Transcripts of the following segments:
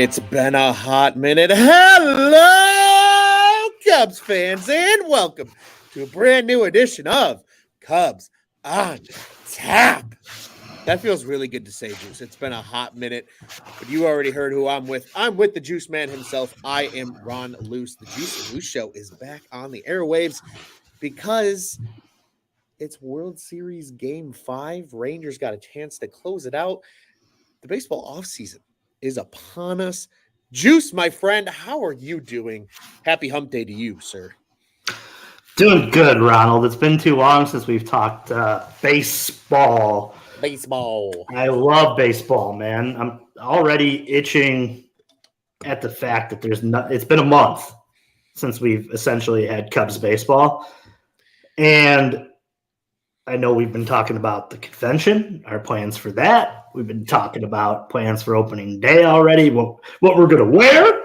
It's been a hot minute. Hello, Cubs fans, and welcome to a brand new edition of Cubs on Tap. That feels really good to say, Juice. It's been a hot minute, but you already heard who I'm with. I'm with the Juice Man himself. I am Ron Luce. The Juice and Luce show is back on the airwaves because it's World Series Game 5. Rangers got a chance to close it out. The baseball offseason is upon us. Juice, my friend, how are you doing? Happy hump day to you, sir. Doing good, Ronald. It's been too long since we've talked baseball. I love baseball, man. I'm already itching at the fact that it's been a month since we've essentially had Cubs baseball. And I know we've been talking about the convention, our plans for that. We've been talking about plans for opening day already, what we're going to wear.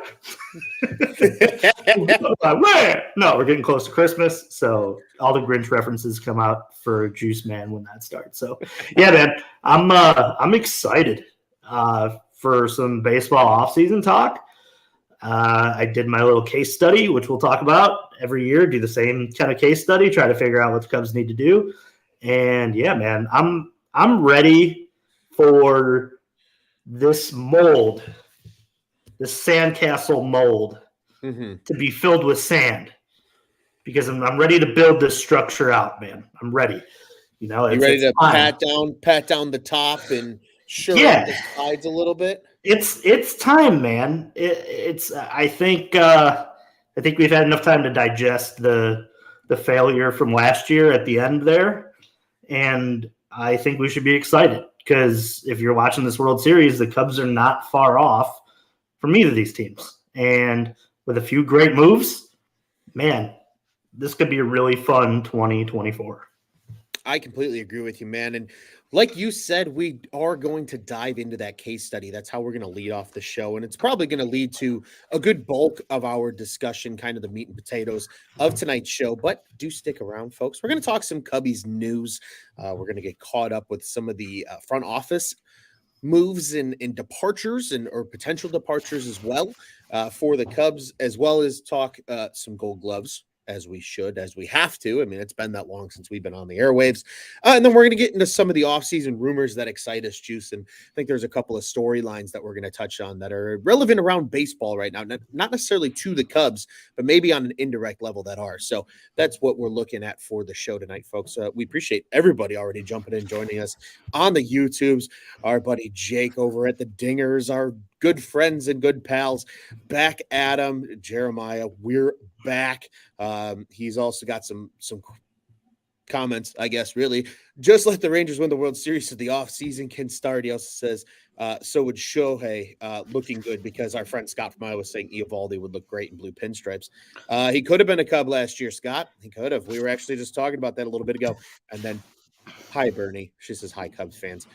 No, we're getting close to Christmas, so all the Grinch references come out for Juice Man when that starts. So, yeah, man, I'm excited for some baseball offseason talk. I did my little case study, which we'll talk about every year, do the same kind of case study, try to figure out what the Cubs need to do. And, yeah, man, I'm ready for this mold, this sandcastle mold, to be filled with sand, because I'm ready to build this structure out, man. I'm ready. You know, you ready to pat down the top and up the sides a little bit? It's time, man. I think we've had enough time to digest the failure from last year at the end there, and I think we should be excited. Because if you're watching this World Series, the Cubs are not far off from either of these teams. And with a few great moves, man, this could be a really fun 2024. I completely agree with you, man. And like you said, we are going to dive into that case study. That's how we're going to lead off the show. And it's probably going to lead to a good bulk of our discussion, kind of the meat and potatoes of tonight's show. But do stick around, folks. We're going to talk some Cubbies news. We're going to get caught up with some of the front office moves and departures or potential departures as well for the Cubs, as well as talk some Gold Gloves. As we have to. I mean, it's been that long since we've been on the airwaves. And then we're going to get into some of the offseason rumors that excite us, Juice. And I think there's a couple of storylines that we're going to touch on that are relevant around baseball right now. Not necessarily to the Cubs, but maybe on an indirect level that are. So that's what we're looking at for the show tonight, folks. We appreciate everybody already jumping in, joining us on the YouTubes. Our buddy Jake over at the Dingers, our good friends and good pals, back at him. Jeremiah, we're back. He's also got some comments, I guess, really. Just let the Rangers win the World Series so the offseason can start. He also says, so would Shohei looking good, because our friend Scott from Iowa was saying Eovaldi would look great in blue pinstripes. He could have been a Cub last year, Scott. He could have. We were actually just talking about that a little bit ago. And then, hi, Bernie. She says, hi, Cubs fans.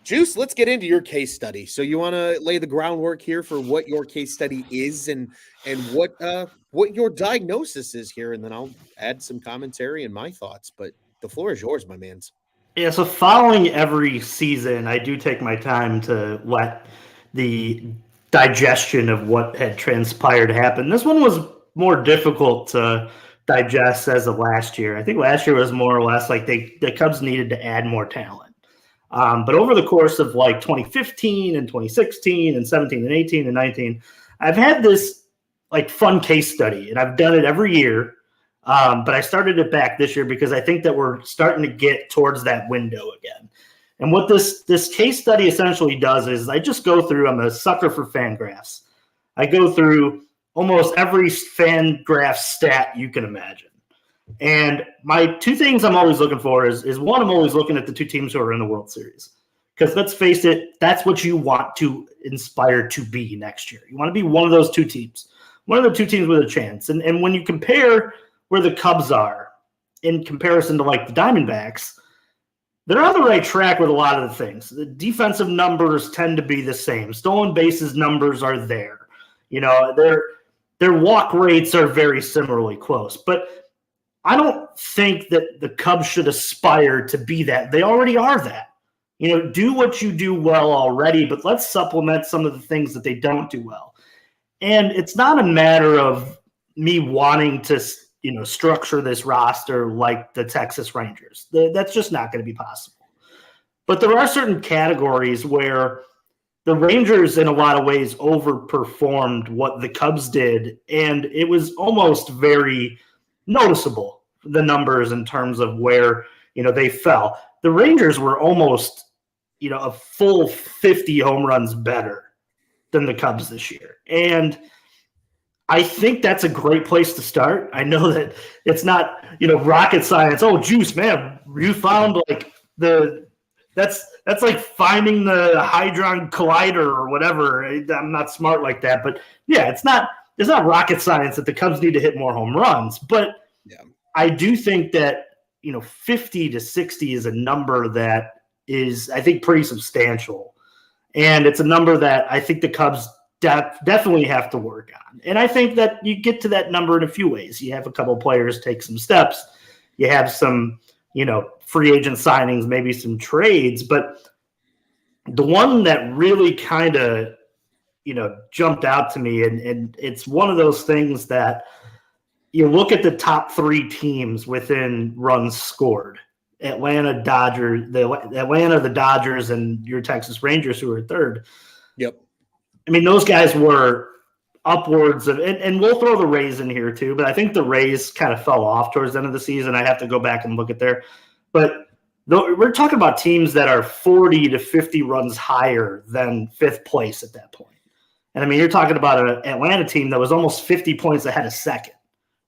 Juice, let's get into your case study. So you want to lay the groundwork here for what your case study is and what your diagnosis is here, and then I'll add some commentary and my thoughts. But the floor is yours, my mans. Yeah, so following every season, I do take my time to let the digestion of what had transpired happen. This one was more difficult to digest as of last year. I think last year was more or less like the Cubs needed to add more talent. But over the course of like 2015 and 2016 and 17 and 18 and 19, I've had this like fun case study, and I've done it every year. But I started it back this year because I think that we're starting to get towards that window again. And what this case study essentially does is I just go through, I'm a sucker for fan graphs. I go through almost every fan graph stat you can imagine. And my two things I'm always looking for is one, I'm always looking at the two teams who are in the World Series. Because let's face it, that's what you want to inspire to be next year. You want to be one of those two teams, one of the two teams with a chance. And when you compare where the Cubs are in comparison to like the Diamondbacks, they're on the right track with a lot of the things. The defensive numbers tend to be the same. Stolen bases numbers are there. You know, their walk rates are very similarly close. But I don't think that the Cubs should aspire to be that. They already are that. Do what you do well already, but let's supplement some of the things that they don't do well. And it's not a matter of me wanting to, structure this roster like the Texas Rangers. That's just not going to be possible. But there are certain categories where the Rangers, in a lot of ways, overperformed what the Cubs did, and it was almost very noticeable, the numbers in terms of where, they fell. The Rangers were almost, a full 50 home runs better than the Cubs this year. And I think that's a great place to start. I know that it's not, rocket science. Oh, Juice, man, you found like that's like finding the Hadron Collider or whatever. I'm not smart like that, but yeah, it's not rocket science that the Cubs need to hit more home runs. But yeah, I do think that 50 to 60 is a number that is, I think, pretty substantial, and it's a number that I think the Cubs definitely have to work on. And I think that you get to that number in a few ways. You have a couple of players take some steps. You have some, free agent signings, maybe some trades. But the one that really kind of, jumped out to me, and it's one of those things that you look at the top three teams within runs scored. Atlanta, the Dodgers, and your Texas Rangers, who are third. Yep. I mean, those guys were upwards of, and we'll throw the Rays in here too, but I think the Rays kind of fell off towards the end of the season. I have to go back and look at there. But we're talking about teams that are 40 to 50 runs higher than fifth place at that point. And I mean, you're talking about an Atlanta team that was almost 50 points ahead of second,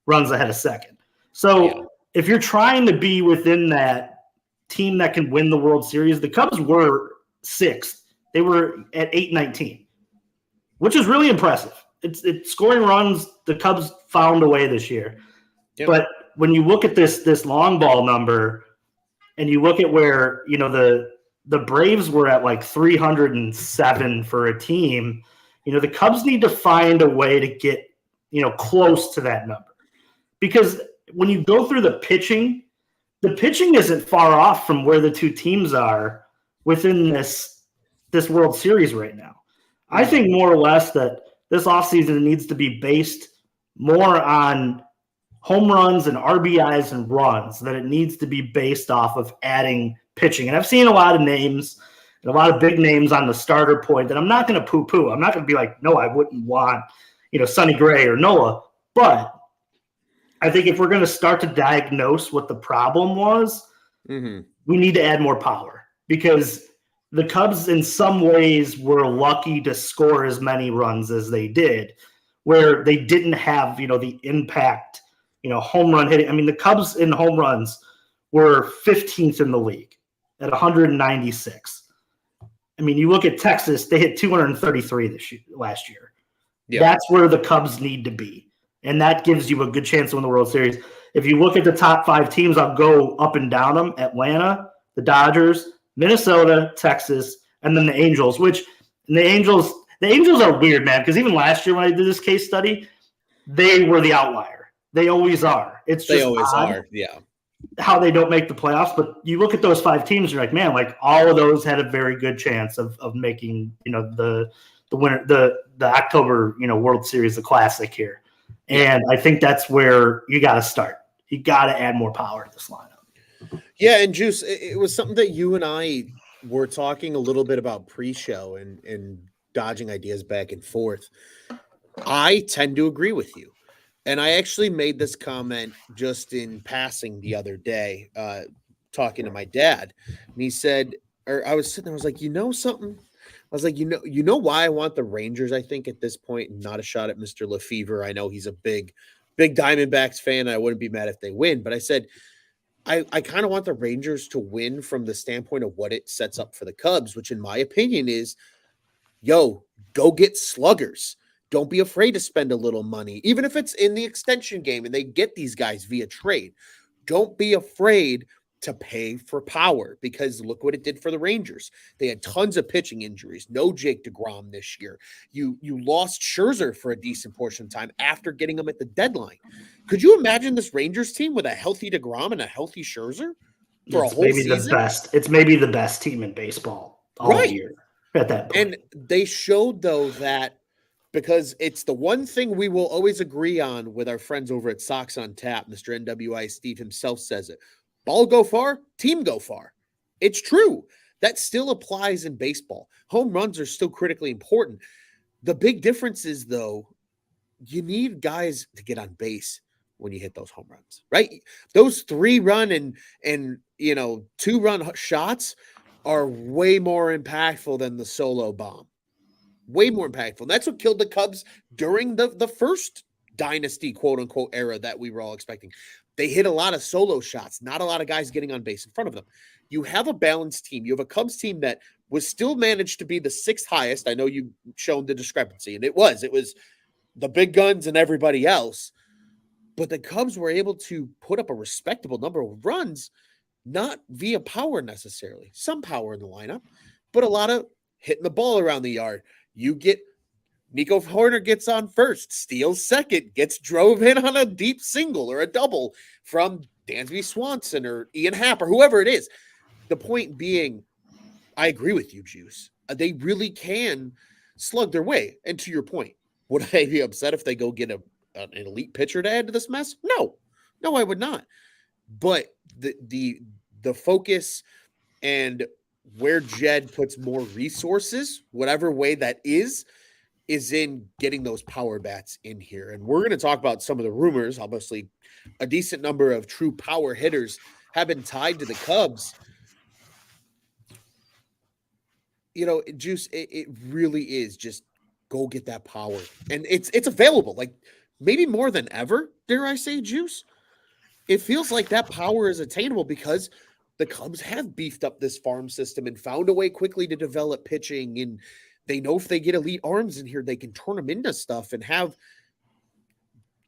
runs ahead of second. So if you're trying to be within that team that can win the World Series, the Cubs were sixth. They were at 819. Which is really impressive. It's scoring runs. The Cubs found a way this year. Yep. But when you look at this long ball number and you look at where, the Braves were at like 307 for a team, the Cubs need to find a way to get, close to that number. Because when you go through the pitching isn't far off from where the two teams are within this World Series right now. I think more or less that this offseason needs to be based more on home runs and RBIs and runs than it needs to be based off of adding pitching. And I've seen a lot of names and a lot of big names on the starter point that I'm not going to poo-poo. I'm not going to be like, no, I wouldn't want, Sonny Gray or Noah. But I think if we're going to start to diagnose what the problem was, we need to add more power, because the Cubs in some ways were lucky to score as many runs as they did, where they didn't have, the impact, home run hitting. I mean, the Cubs in home runs were 15th in the league at 196. I mean, you look at Texas, they hit 233 last year. Yeah. That's where the Cubs need to be. And that gives you a good chance to win the World Series. If you look at the top five teams, I'll go up and down them: Atlanta, the Dodgers, Minnesota, Texas, and then the Angels, the Angels are weird, man, because even last year when I did this case study, they were the outlier. They always are. It's just how they don't make the playoffs. But you look at those five teams, you're like, man, like all of those had a very good chance of making, the winner, the October, World Series, the Classic here. And I think that's where you got to start. You got to add more power to this lineup. Yeah, and Juice, it was something that you and I were talking a little bit about pre-show and dodging ideas back and forth. I tend to agree with you. And I actually made this comment just in passing the other day, talking to my dad. And he said, or I was sitting there, I was like, something? I was like, you know why I want the Rangers, I think, at this point, and not a shot at Mr. Lefevre. I know he's a big Diamondbacks fan. I wouldn't be mad if they win. But I said, I kind of want the Rangers to win from the standpoint of what it sets up for the Cubs, which in my opinion is, go get sluggers. Don't be afraid to spend a little money, even if it's in the extension game and they get these guys via trade. Don't be afraid to pay for power, because look what it did for the Rangers. They had tons of pitching injuries. No Jake DeGrom this year. You lost Scherzer for a decent portion of time after getting him at the deadline. Could you imagine this Rangers team with a healthy DeGrom and a healthy Scherzer? for a It's whole maybe the season. best. It's maybe the best team in baseball all Right. year at that point. And they showed, though, that because it's the one thing we will always agree on with our friends over at Sox on Tap, Mr. NWI Steve himself says it. Ball go far, team go far. It's true. That still applies in baseball. Home runs are still critically important. The big difference is, though, you need guys to get on base when you hit those home runs, right? Those 3-run and 2-run shots are way more impactful than the solo bomb. Way more impactful. And that's what killed the Cubs during the first dynasty, quote unquote, era that we were all expecting. They hit a lot of solo shots, not a lot of guys getting on base in front of them. You have a balanced team. You have a Cubs team that was still managed to be the 6th highest. I know you've shown the discrepancy, and it was the big guns and everybody else. But the Cubs were able to put up a respectable number of runs, not via power necessarily. Some power in the lineup, but a lot of hitting the ball around the yard. You get Nico Horner gets on first, steals second, gets drove in on a deep single or a double from Dansby Swanson or Ian Happ or whoever it is. The point being, I agree with you, Juice. They really can slug their way. And to your point, would I be upset if they go get an elite pitcher to add to this mess? No, I would not. But the focus and where Jed puts more resources, whatever way that is in getting those power bats in here. And we're going to talk about some of the rumors. Obviously, a decent number of true power hitters have been tied to the Cubs. Juice, it really is just go get that power. And it's available, like maybe more than ever, dare I say, Juice. It feels like that power is attainable because the Cubs have beefed up this farm system and found a way quickly to develop pitching. And they know if they get elite arms in here, they can turn them into stuff and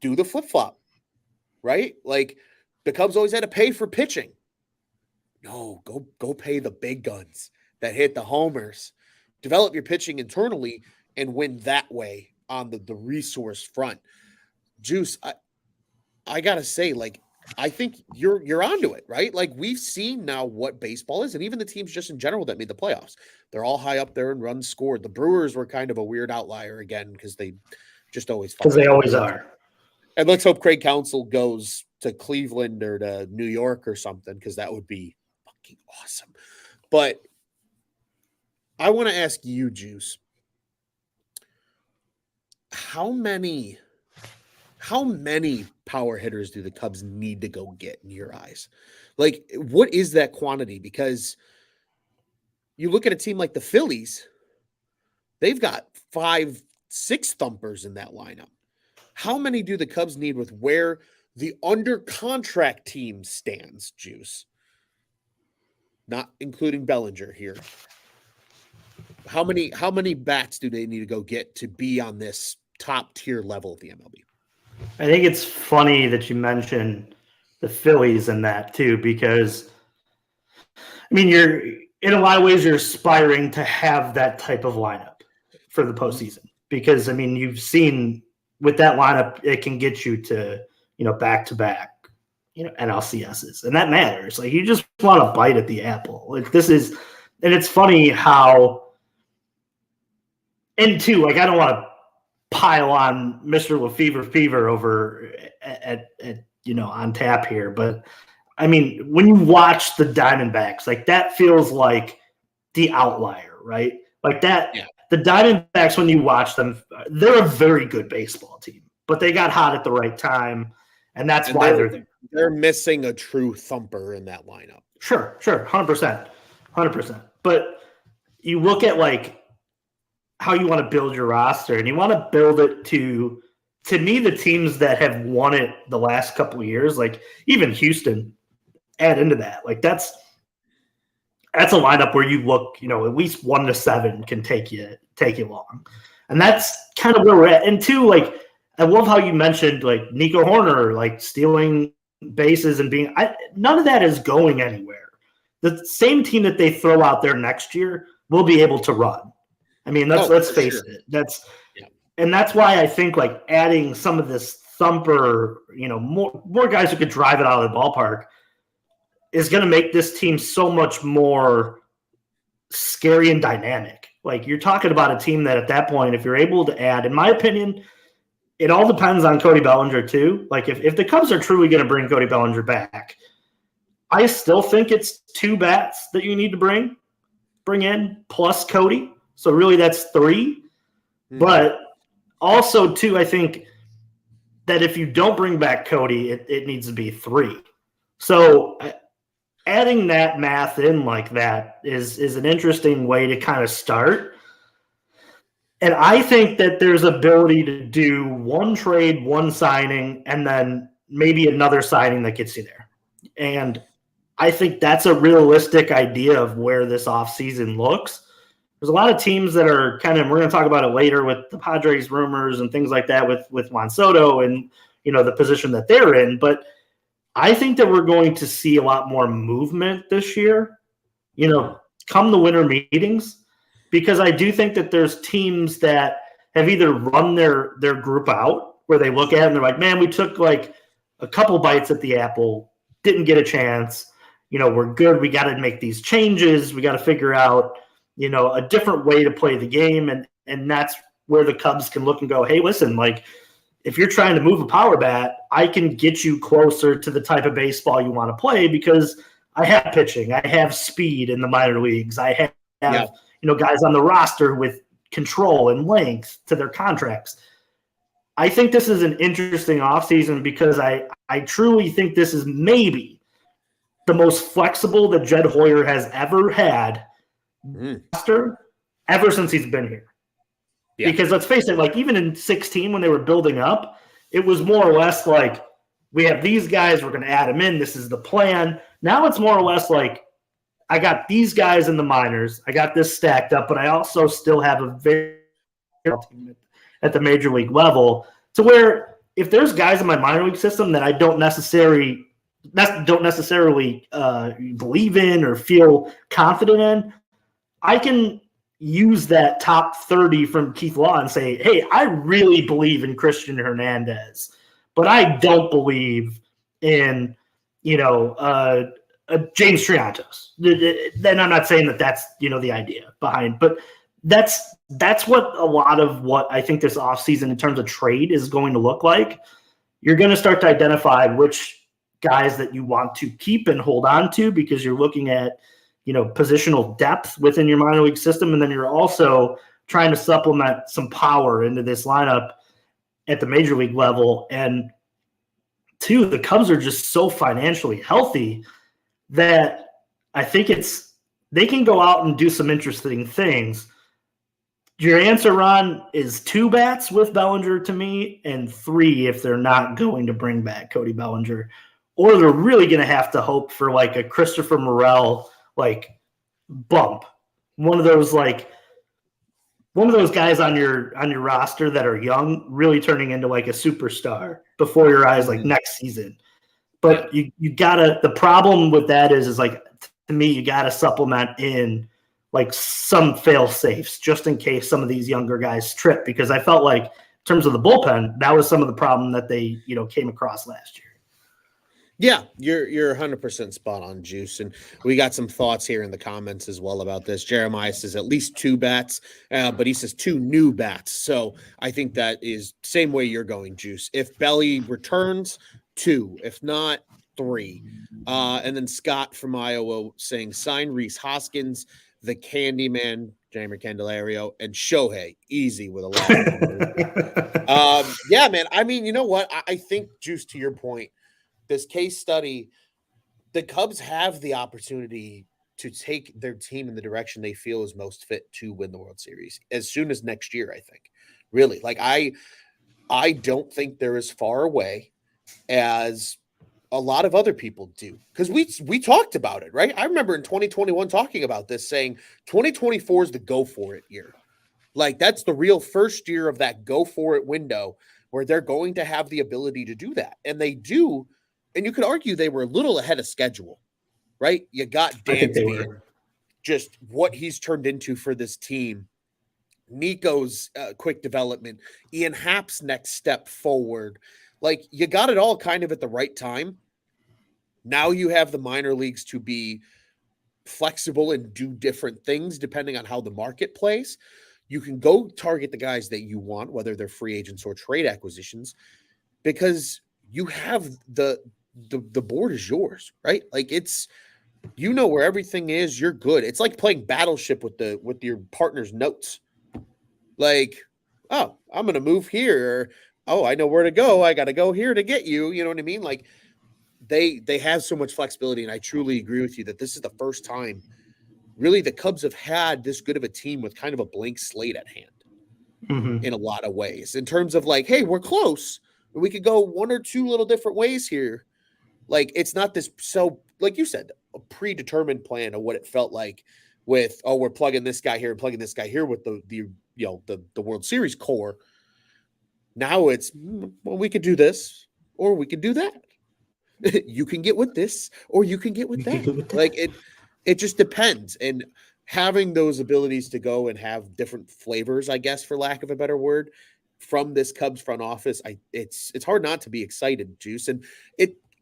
do the flip-flop, right? Like the Cubs always had to pay for pitching. No, go pay the big guns that hit the homers. Develop your pitching internally and win that way on the resource front. Juice, I gotta say, like, I think you're onto it, right? Like we've seen now what baseball is, and even the teams just in general that made the playoffs, they're all high up there in runs scored. The Brewers were kind of a weird outlier again because they just always because they always are. And let's hope Craig Counsell goes to Cleveland or to New York or something because that would be fucking awesome. But I want to ask you, Juice, how many power hitters do the Cubs need to go get in your eyes? Like, what is that quantity? Because you look at a team like the Phillies, they've got 5-6 thumpers in that lineup. How many do the Cubs need with where the under contract team stands, Juice? Not including Bellinger here. How many bats do they need to go get to be on this top tier level of the MLB? I think it's funny that you mentioned the Phillies in that too, because I mean, you're in a lot of ways you're aspiring to have that type of lineup for the postseason because I mean you've seen with that lineup it can get you to back to back NLCSs and that matters. Like you just want to bite at the apple. Like this is, and it's funny how, and two, like I don't want to pile on Mr. Lefevre Fever over at on tap here, but I mean when you watch the Diamondbacks, like that feels like the outlier, right? Like that. Yeah. The Diamondbacks, when you watch them, they're a very good baseball team, but they got hot at the right time, and that's why they're there. They're missing a true thumper in that lineup. Sure, 100%. But you look at like how you want to build your roster, and you want to build it to me, the teams that have won it the last couple of years, like even Houston, add into that. Like that's a lineup where you look, at least 1 to 7 can take you long. And that's kind of where we're at. And two, like, I love how you mentioned like Nico Horner, like stealing bases and being, none of that is going anywhere. The same team that they throw out there next year will be able to run. I mean, let's face it. And that's why I think like adding some of this thumper, more guys who could drive it out of the ballpark. is going to make this team so much more scary and dynamic. Like, you're talking about a team that at that point, if you're able to add, in my opinion, it all depends on Cody Bellinger too. Like, if the Cubs are truly going to bring Cody Bellinger back, I still think it's 2 bats that you need to bring in plus Cody. So really that's 3. Mm-hmm. But also too, I think that if you don't bring back Cody, it needs to be 3. So adding that math in like that is an interesting way to kind of start. And I think that there's ability to do 1 trade, 1 signing, and then maybe another signing that gets you there. And I think that's a realistic idea of where this offseason looks. There's a lot of teams that are kind of, we're going to talk about it later with the Padres rumors and things like that with Juan Soto and, the position that they're in. But I think that we're going to see a lot more movement this year, come the winter meetings, because I do think that there's teams that have either run their group out where they look at it and they're like, man, we took like a couple bites at the apple, didn't get a chance. We're good. We got to make these changes. We got to figure out, a different way to play the game. And that's where the Cubs can look and go, hey, listen, like, if you're trying to move a power bat, I can get you closer to the type of baseball you want to play because I have pitching. I have speed in the minor leagues. I have, guys on the roster with control and length to their contracts. I think this is an interesting offseason because I truly think this is maybe the most flexible that Jed Hoyer has ever had roster ever since he's been here. Yeah. Because let's face it, like even in 16 when they were building up, it was more or less like we have these guys, we're going to add them in. This is the plan. Now it's more or less like I got these guys in the minors. I got this stacked up, but I also still have a very team at the major league level to where if there's guys in my minor league system that I don't necessarily believe in or feel confident in, I can use that top 30 from Keith Law and say, hey, I really believe in Christian Hernandez, but I don't believe in, James Triantos. Then I'm not saying that that's, the idea behind, but that's what a lot of what I think this offseason in terms of trade is going to look like. You're going to start to identify which guys that you want to keep and hold on to because you're looking at, positional depth within your minor league system. And then you're also trying to supplement some power into this lineup at the major league level. And 2, the Cubs are just so financially healthy that I think they can go out and do some interesting things. Your answer, Ron, is 2 bats with Bellinger to me and 3 if they're not going to bring back Cody Bellinger. Or they're really going to have to hope for like a Christopher Morel like bump. One of those guys on your roster that are young, really turning into like a superstar before your eyes like next season. But you gotta, the problem with that is like, to me, you gotta supplement in like some fail safes just in case some of these younger guys trip, because I felt like in terms of the bullpen, that was some of the problem that they, came across last year. Yeah, you're 100% spot on, Juice. And we got some thoughts here in the comments as well about this. Jeremiah says at least 2 bats, but he says 2 new bats. So I think that is same way you're going, Juice. If Belly returns, 2. If not, 3. And then Scott from Iowa saying sign Reese Hoskins, the Candyman, Jamer Candelario, and Shohei. Easy with a lot. Yeah, man. I mean, you know what? I think, Juice, to your point, this case study, the Cubs have the opportunity to take their team in the direction they feel is most fit to win the World Series as soon as next year, I think. Really. Like, I don't think they're as far away as a lot of other people do. Because we talked about it, right? I remember in 2021 talking about this, saying 2024 is the go for it year. Like, that's the real first year of that go for it window where they're going to have the ability to do that. And they do. And you could argue they were a little ahead of schedule, right? You got Dansby, just what he's turned into for this team. Nico's quick development, Ian Happ's next step forward. Like, you got it all kind of at the right time. Now you have the minor leagues to be flexible and do different things depending on how the market plays. You can go target the guys that you want, whether they're free agents or trade acquisitions, because you have the board is yours, right? Like it's where everything is, you're good. It's like playing Battleship with your partner's notes. Like, oh, I'm gonna move here, or oh, I know where to go. I gotta go here to get you. You know what I mean? Like they have so much flexibility, and I truly agree with you that this is the first time really the Cubs have had this good of a team with kind of a blank slate at hand in a lot of ways, in terms of like, hey, we're close. We could go one or two little different ways here. Like it's not this, so like you said, a predetermined plan of what it felt like with, oh, we're plugging this guy here and plugging this guy here with the World Series core. Now it's, well, we could do this or we could do that. You can get with this or you can get with that. Like it just depends. And having those abilities to go and have different flavors, I guess, for lack of a better word, from this Cubs front office, it's hard not to be excited, Juice. And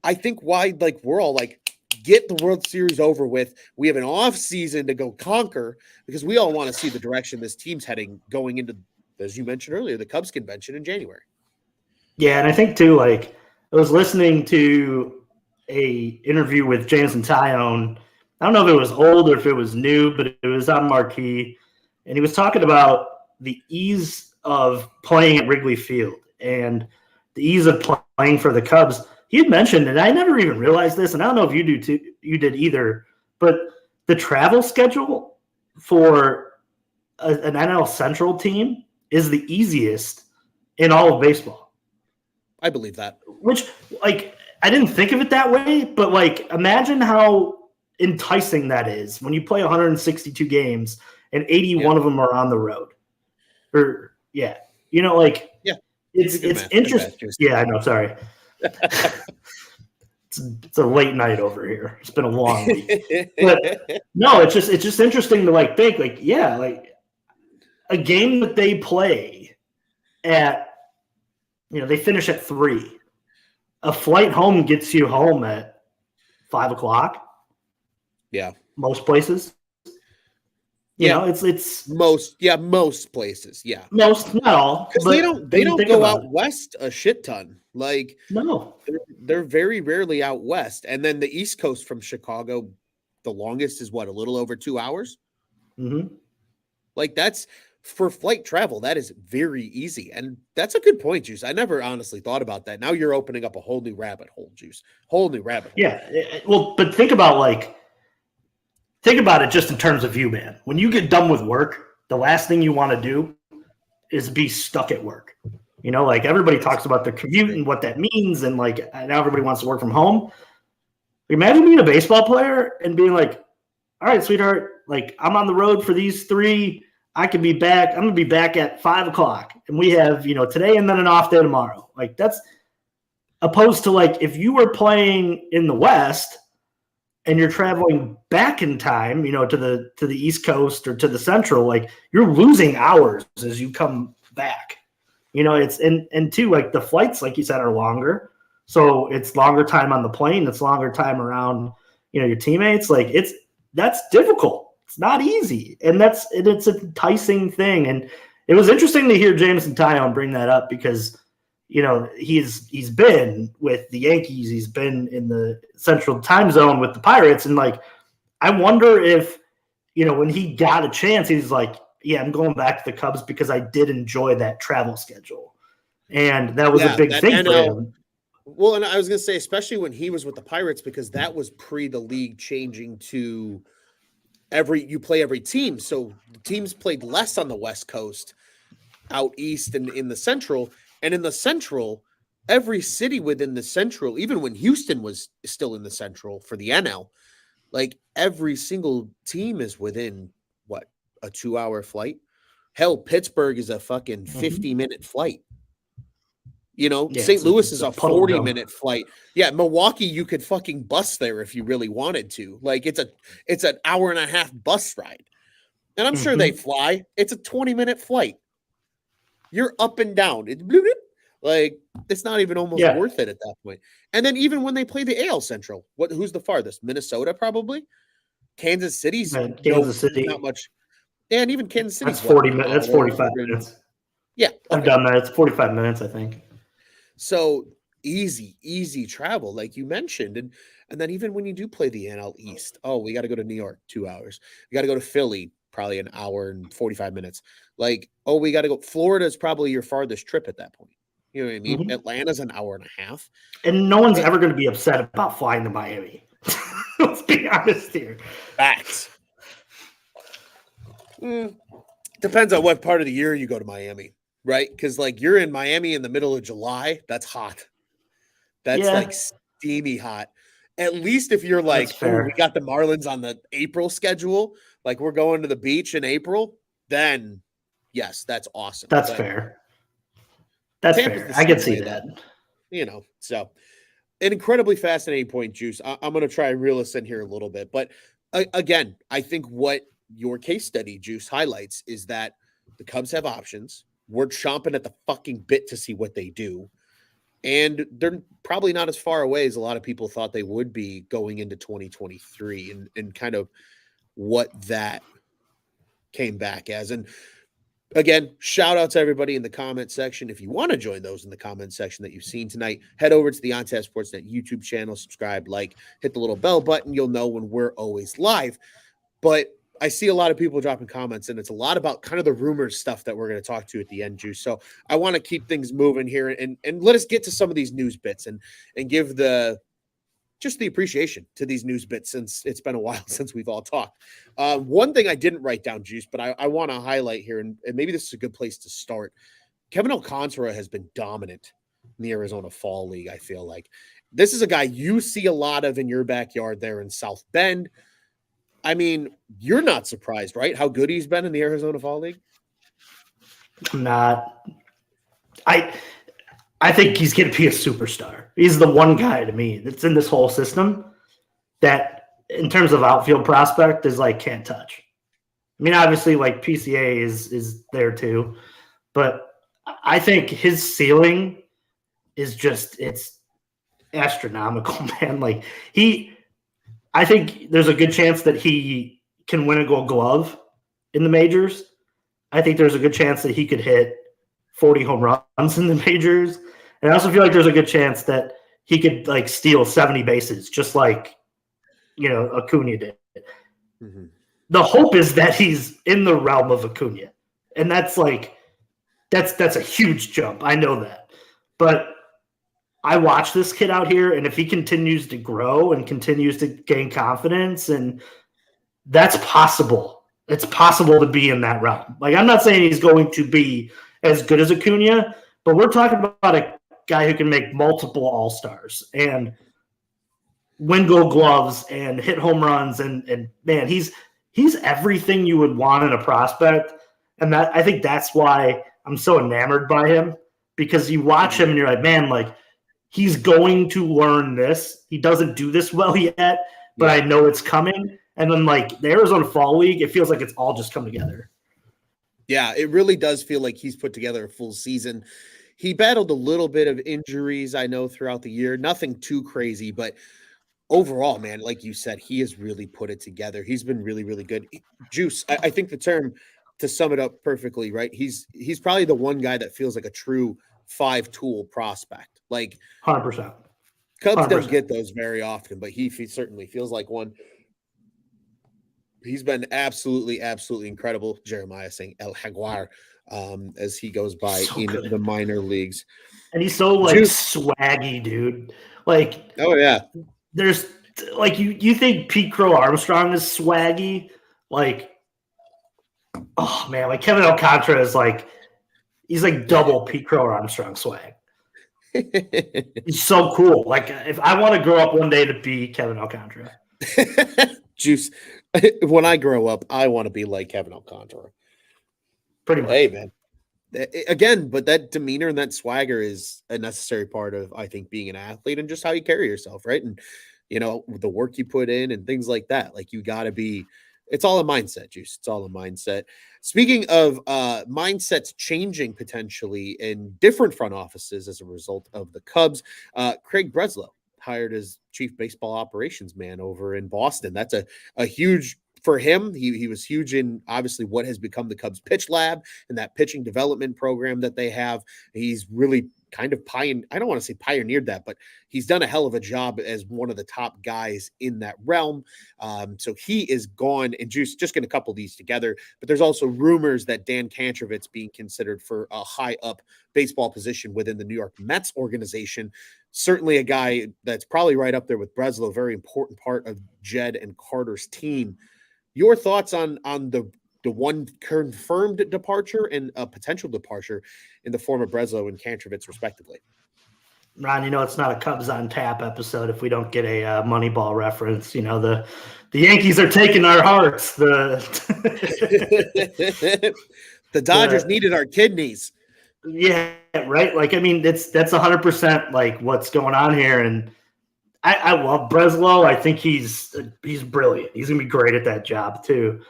I think why, like, we're all like, get the World Series over with. We have an off season to go conquer, because we all want to see the direction this team's heading going into, as you mentioned earlier, the Cubs convention in January. Yeah, and I think too, like, I was listening to a interview with Jameson Tyone. I don't know if it was old or if it was new, but it was on Marquee, and he was talking about the ease of playing at Wrigley Field and the ease of playing for the Cubs. He had mentioned, and I never even realized this, and I don't know if you did either, but the travel schedule for an NL Central team is the easiest in all of baseball. I believe that. Which, like, I didn't think of it that way, but, like, imagine how enticing that is when you play 162 games and 81 of them are on the road. Or, yeah. You know, like, yeah, it's interesting. Yeah, I know, sorry. It's a late night over here. It's been a long week. But no, it's just interesting to like think like, yeah, like a game that they play at, they finish at 3. A flight home gets you home at 5:00. Yeah. Most places. You know, it's most places. Yeah. Most, not all. Because they don't go out west a shit ton. Like, no. They're very rarely out west. And then the East Coast from Chicago, the longest is what, a little over 2 hours? Mm-hmm. Like, that's for flight travel, that is very easy. And that's a good point, Juice. I never honestly thought about that. Now you're opening up a whole new rabbit hole, Juice. Whole new rabbit hole. Yeah. Well, but think about it just in terms of you, man. When you get done with work, the last thing you want to do is be stuck at work. Like everybody talks about the commute and what that means, and like now everybody wants to work from home. Imagine being a baseball player and being like, all right, sweetheart, like I'm on the road for these 3. I can be back. I'm going to be back at 5:00. And we have, today and then an off day tomorrow. Like that's opposed to like if you were playing in the West and you're traveling back in time, to the East Coast or to the Central, like you're losing hours as you come back. It's and too, like the flights, like you said, are longer. So it's longer time on the plane. It's longer time around, your teammates. Like that's difficult. It's not easy. And it's an enticing thing. And it was interesting to hear Jameson Tyone bring that up because, he's been with the Yankees. He's been in the Central Time Zone with the Pirates. And like, I wonder if, when he got a chance, he's like, yeah, I'm going back to the Cubs because I did enjoy that travel schedule. And that was a big thing for him. Well, and I was going to say, especially when he was with the Pirates, because that was pre the league changing to you play every team. So the teams played less on the West Coast, out East and in the Central. And in the Central, every city within the Central, even when Houston was still in the Central for the NL, like every single team is within a 2-hour flight. Hell, Pittsburgh is a fucking 50-minute flight. St. Louis is a 40-minute flight. Yeah, Milwaukee, you could fucking bus there if you really wanted to. Like it's an hour and a half bus ride. And I'm sure they fly. It's a 20-minute flight. You're up and down. It's Like, it's not even almost Yeah. worth it at that point. And then even when they play the AL Central, who's the farthest? Minnesota, probably. Kansas City's Kansas not City. much. And even Kansas That's City's what, 40 an minutes. That's hour 45 and minutes. yeah, I've okay. done that. It's 45 minutes, I think. So easy travel, like you mentioned. And then even when you do play the NL East, oh, we got to go to New York, 2 hours. We got to go to Philly, probably an hour and 45 minutes. Like, oh, we got to go. Florida is probably your farthest trip at that point. You know what I mean? Mhm. Atlanta's an hour and a half. And no one's ever going to be upset about flying to Miami. Let's be honest here. Facts. Depends on what part of the year you go to Miami, right? Because like you're in Miami in the middle of July, that's hot. That's like steamy hot. At least if you're like, oh, we got the Marlins on the April schedule, like we're going to the beach in April, then yes, that's awesome. That's fair. That's Tampa's fair. the I can same see way, that. though. You know, so an incredibly fascinating point, Juice. I'm going to try and reel us in here a little bit. But again, I think what your case study, Juice, highlights is that the Cubs have options. We're chomping at the fucking bit to see what they do. And they're probably not as far away as a lot of people thought they would be going into 2023 and kind of what that came back as. And again, shout out to everybody in the comment section. If you want to join those in the comment section that you've seen tonight, head over to the OnTap Sportsnet YouTube channel, subscribe, like, hit the little bell button. You'll know when we're always live. But I see a lot of people dropping comments, and it's a lot about kind of the rumors stuff that we're going to talk to at the end, Juice. So I want to keep things moving here and let us get to some of these news bits and give the appreciation to these news bits since it's been a while since we've all talked. One thing I didn't write down, Juice, but I want to highlight here, and maybe this is a good place to start. Kevin Alcantara has been dominant in the Arizona Fall League, I feel like. This is a guy you see a lot of in your backyard there in South Bend. I mean, you're not surprised, right? How good he's been in the Arizona Fall League? I'm not. I think he's going to be a superstar. He's the one guy to me that's in this whole system that, in terms of outfield prospect, is like can't touch. I mean, obviously, like PCA is there too, but I think his ceiling is just it's astronomical, man. Like I think there's a good chance that he can win a Gold Glove in the majors. I think there's a good chance that he could hit 40 home runs in the majors. And I also feel like there's a good chance that he could like steal 70 bases, just like, Acuna did. Mm-hmm. The hope is that he's in the realm of Acuna. And that's a huge jump. I know that. But I watch this kid out here, and if he continues to grow and continues to gain confidence, and that's possible. It's possible to be in that realm. Like, I'm not saying he's going to be as good as Acuna, but we're talking about a guy who can make multiple All-Stars and win Gold Gloves and hit home runs. And man, he's everything you would want in a prospect. And that I think that's why I'm so enamored by him, because you watch him and you're like, man, like, he's going to learn this. He doesn't do this well yet, but I know it's coming. And then, like, the Arizona Fall League, it feels like it's all just come together. Yeah, it really does feel like he's put together a full season. He battled a little bit of injuries, I know, throughout the year. Nothing too crazy, but overall, man, like you said, he has really put it together. He's been really, really good. Juice, I think the term, to sum it up perfectly, right? He's probably the one guy that feels like a true 5-tool prospect. Like 100%. Cubs don't get those very often, but he certainly feels like one. He's been absolutely, absolutely incredible. Jeremiah saying El Jaguar as he goes by in the minor leagues. And he's so, like, swaggy, dude. Like, oh, yeah. There's, like, you think Pete Crow Armstrong is swaggy? Like, oh, man, like, Kevin Alcantara is, like, he's, like, double Pete Crow Armstrong swag. He's so cool. Like, if I want to grow up one day to be Kevin Alcantara. Juice, when I grow up, I want to be like Kevin Alcantara. Pretty much. Hey, man. Again, but that demeanor and that swagger is a necessary part of, I think, being an athlete and just how you carry yourself, right? And, the work you put in and things like that. Like, you got to be It's all a mindset, Juice. It's all a mindset. Speaking of mindsets changing potentially in different front offices as a result of the Cubs, Craig Breslow hired as chief baseball operations man over in Boston. That's a huge for him. He was huge in obviously what has become the Cubs pitch lab and that pitching development program that they have. He's really kind of I don't want to say pioneered that, but he's done a hell of a job as one of the top guys in that realm. So he is gone, and Juice, just going to couple these together. But there's also rumors that Dan Kantrovit's being considered for a high up baseball position within the New York Mets organization. Certainly a guy that's probably right up there with Breslow, very important part of Jed and Carter's team. Your thoughts on the one confirmed departure and a potential departure in the form of Breslow and Kantrovitz, respectively? Ron, it's not a Cubs on Tap episode if we don't get a Moneyball reference. The Yankees are taking our hearts. The Dodgers needed our kidneys. Yeah, right. Like, I mean, that's 100% like what's going on here. And I love Breslow. I think he's brilliant. He's gonna be great at that job too.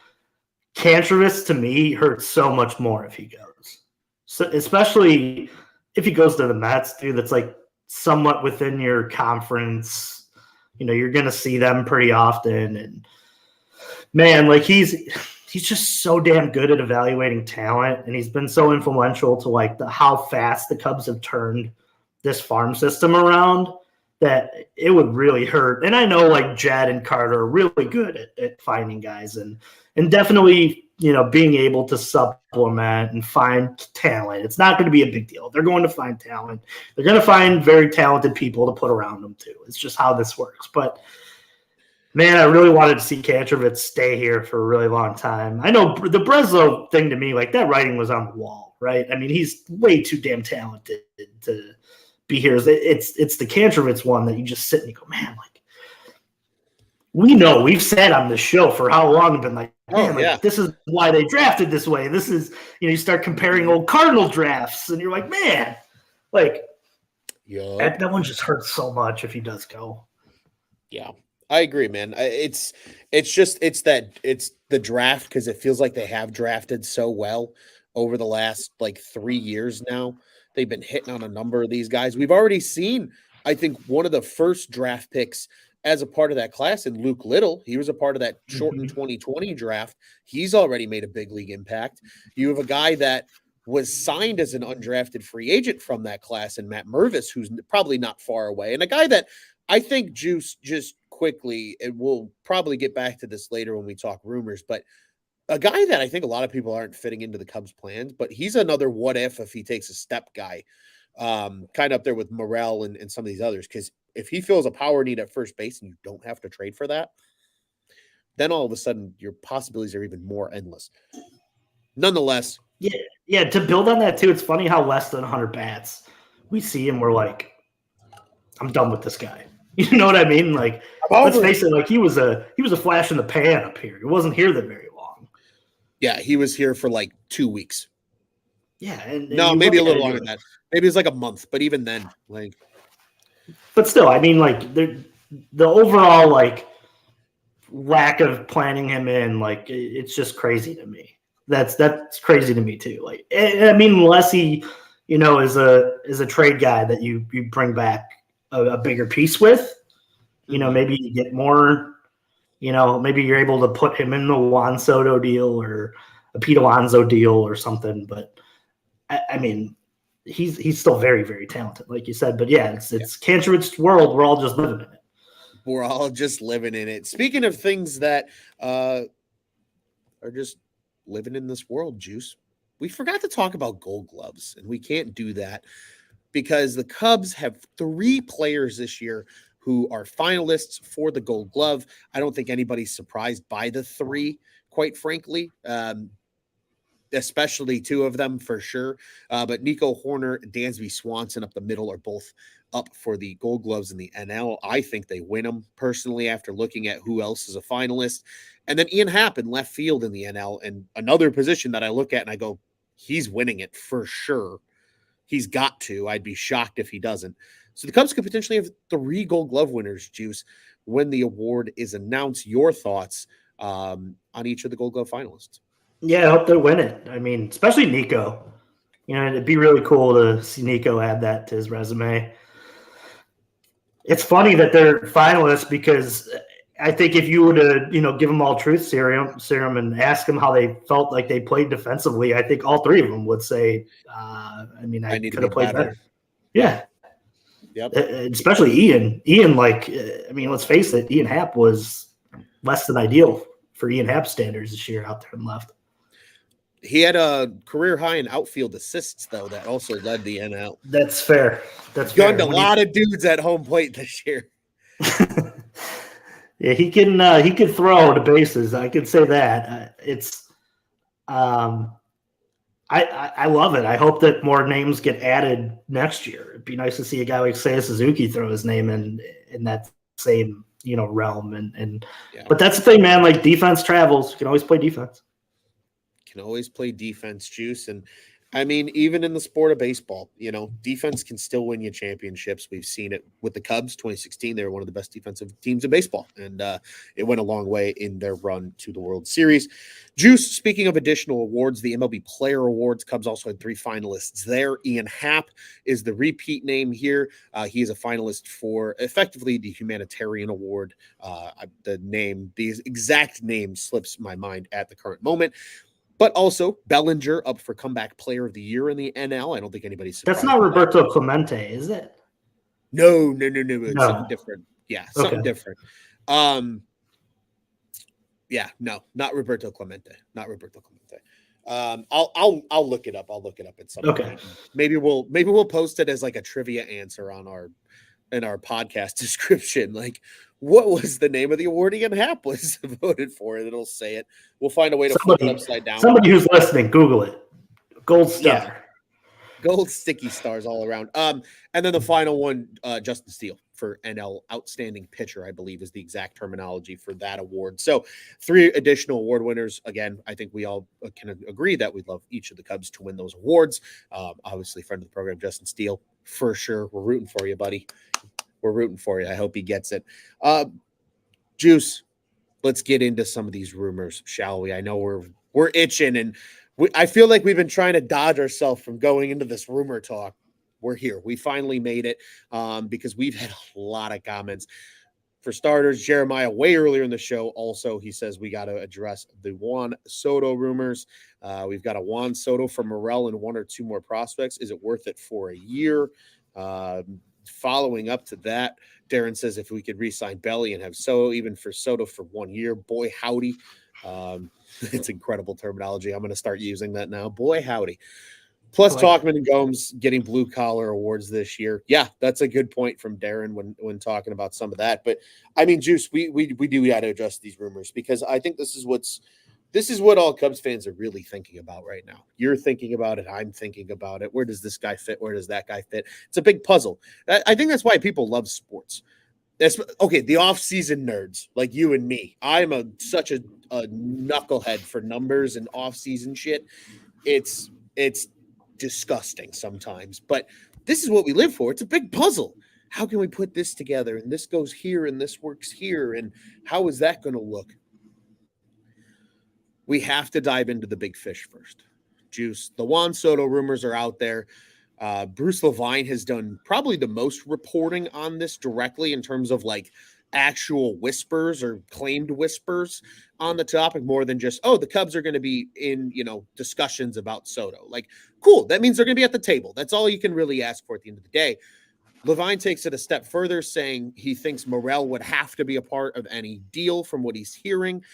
Kantrovitz to me hurts so much more if he goes. So especially if he goes to the Mets, dude, that's like somewhat within your conference. You're gonna see them pretty often. And man, like he's just so damn good at evaluating talent, and he's been so influential to like how fast the Cubs have turned this farm system around that it would really hurt. And I know like Jed and Carter are really good at finding guys and definitely, being able to supplement and find talent. It's not going to be a big deal. They're going to find talent. They're going to find very talented people to put around them too. It's just how this works. But man, I really wanted to see Kantrovitz stay here for a really long time. I know the Breslow thing to me, like that writing was on the wall, right? I mean, he's way too damn talented to be here. It's the Kantrovitz one that you just sit and you go, man, like we've said on the show for how long and been like, man, this is why they drafted this way. This is, you start comparing old Cardinal drafts and you're like, man, like that one just hurts so much if he does go. Yeah. I agree, man. It's the draft because it feels like they have drafted so well over the last like 3 years now. They've been hitting on a number of these guys. We've already seen, I think, one of the first draft picks as a part of that class in Luke Little. He was a part of that shortened 2020 draft. He's already made a big league impact. You have a guy that was signed as an undrafted free agent from that class in Matt Mervis, who's probably not far away. And a guy that I think Juice just quickly, and we'll probably get back to this later when we talk rumors, but a guy that I think a lot of people aren't fitting into the Cubs plans, but he's another what if he takes a step guy, kind of up there with Morel and some of these others. Because if he feels a power need at first base and you don't have to trade for that, then all of a sudden your possibilities are even more endless. Nonetheless. Yeah. To build on that too, it's funny how less than 100 bats we see him. We're like, I'm done with this guy. You know what I mean? Like, let's face it, like he was a flash in the pan up here. He wasn't here that very long. Yeah, he was here for like 2 weeks. Yeah, and no, maybe a little longer than that. Maybe it's like a month, but even then, like. But still, I mean, like the overall like lack of planning him in, like it's just crazy to me. That's crazy to me too. Like, I mean, unless he, is a trade guy that you bring back a bigger piece with, maybe you get more, maybe you're able to put him in the Juan Soto deal or a Pete Alonso deal or something. But I mean, he's still very, very talented, like you said. But yeah, it's Kantrovitz's world. We're all just living in it. We're all just living in it. Speaking of things that are just living in this world, Juice, we forgot to talk about Gold Gloves, and we can't do that because the Cubs have 3 players this year who are finalists for the Gold Glove. I don't think anybody's surprised by the 3, quite frankly, especially 2 of them for sure. But Nico Horner, Dansby Swanson up the middle are both up for the Gold Gloves in the NL. I think they win them personally after looking at who else is a finalist. And then Ian Happ in left field in the NL, and another position that I look at and I go, he's winning it for sure. He's got to. I'd be shocked if he doesn't. So the Cubs could potentially have 3 Gold Glove winners, Juice, when the award is announced. Your thoughts on each of the Gold Glove finalists. Yeah, I hope they win it. I mean, especially Nico. It'd be really cool to see Nico add that to his resume. It's funny that they're finalists because I think if you were to, give them all truth serum and ask them how they felt like they played defensively, I think all three of them would say, I could have played better. Yeah. Yep. Especially Ian. Ian, let's face it, Ian Happ was less than ideal for Ian Happ standards this year out there and left. He had a career high in outfield assists, though, that also led the NL. That's fair. That's gunned a lot of dudes at home plate this year. Yeah, he can throw the bases. I can say that. I love it. I hope that more names get added next year. It'd be nice to see a guy like Seiya Suzuki throw his name in that same realm. And yeah. But that's the thing, man. Like, defense travels. You can always play defense. Can always play defense, Juice. And I mean, even in the sport of baseball, defense can still win you championships. We've seen it with the Cubs. 2016, they were one of the best defensive teams in baseball, and it went a long way in their run to the World Series. Juice, speaking of additional awards, the MLB Player Awards, Cubs also had 3 finalists there. Ian Happ is the repeat name here. He is a finalist for effectively the Humanitarian Award. The exact name slips my mind at the current moment. But also Bellinger up for Comeback Player of the Year in the NL. I don't think anybody's surprised. That's not Roberto Clemente, is it? No. It's something different. Yeah, something different. Yeah, no, not Roberto Clemente. I'll look it up. I'll look it up at some point. Maybe we'll post it as like a trivia answer on our podcast description. Like, what was the name of the award Ian Happ was voted for? And it'll say it. We'll find a way to flip it upside down. Somebody who's listening, Google it. Gold star. Yeah. Gold sticky stars all around. And then the final one, Justin Steele for NL Outstanding Pitcher, I believe is the exact terminology for that award. So 3 additional award winners. Again, I think we all can agree that we'd love each of the Cubs to win those awards. Obviously, friend of the program, Justin Steele, for sure. We're rooting for you, buddy. We're rooting for you. I hope he gets it. Juice, let's get into some of these rumors, shall we? I know we're itching, and I feel like we've been trying to dodge ourselves from going into this rumor talk. We're here. We finally made it because we've had a lot of comments. For starters, Jeremiah, way earlier in the show, also, he says we got to address the Juan Soto rumors. We've got a Juan Soto for Morel and 1 or 2 more prospects. Is it worth it for a year? Following up to that, Darren says if we could re-sign Belly and have Soto, even for Soto for 1 year, boy howdy. It's incredible terminology. I'm going to start using that now. Boy howdy. Plus, Talkman and Gomes getting blue collar awards this year. Yeah, that's a good point from Darren when talking about some of that. But I mean, Juice, we do got to adjust these rumors because I think this is what all Cubs fans are really thinking about right now. You're thinking about it. I'm thinking about it. Where does this guy fit? Where does that guy fit? It's a big puzzle. I think that's why people love sports. The off-season nerds like you and me. I'm such a knucklehead for numbers and off-season shit. It's disgusting sometimes, but this is what we live for. It's a big puzzle. How can we put this together? And this goes here and this works here. And how is that going to look? We have to dive into the big fish first. Juice, the Juan Soto rumors are out there. Bruce Levine has done probably the most reporting on this directly in terms of like actual whispers or claimed whispers on the topic, more than just, the Cubs are going to be in, discussions about Soto. Like, cool. That means they're going to be at the table. That's all you can really ask for at the end of the day. Levine takes it a step further, saying he thinks Morel would have to be a part of any deal from what he's hearing.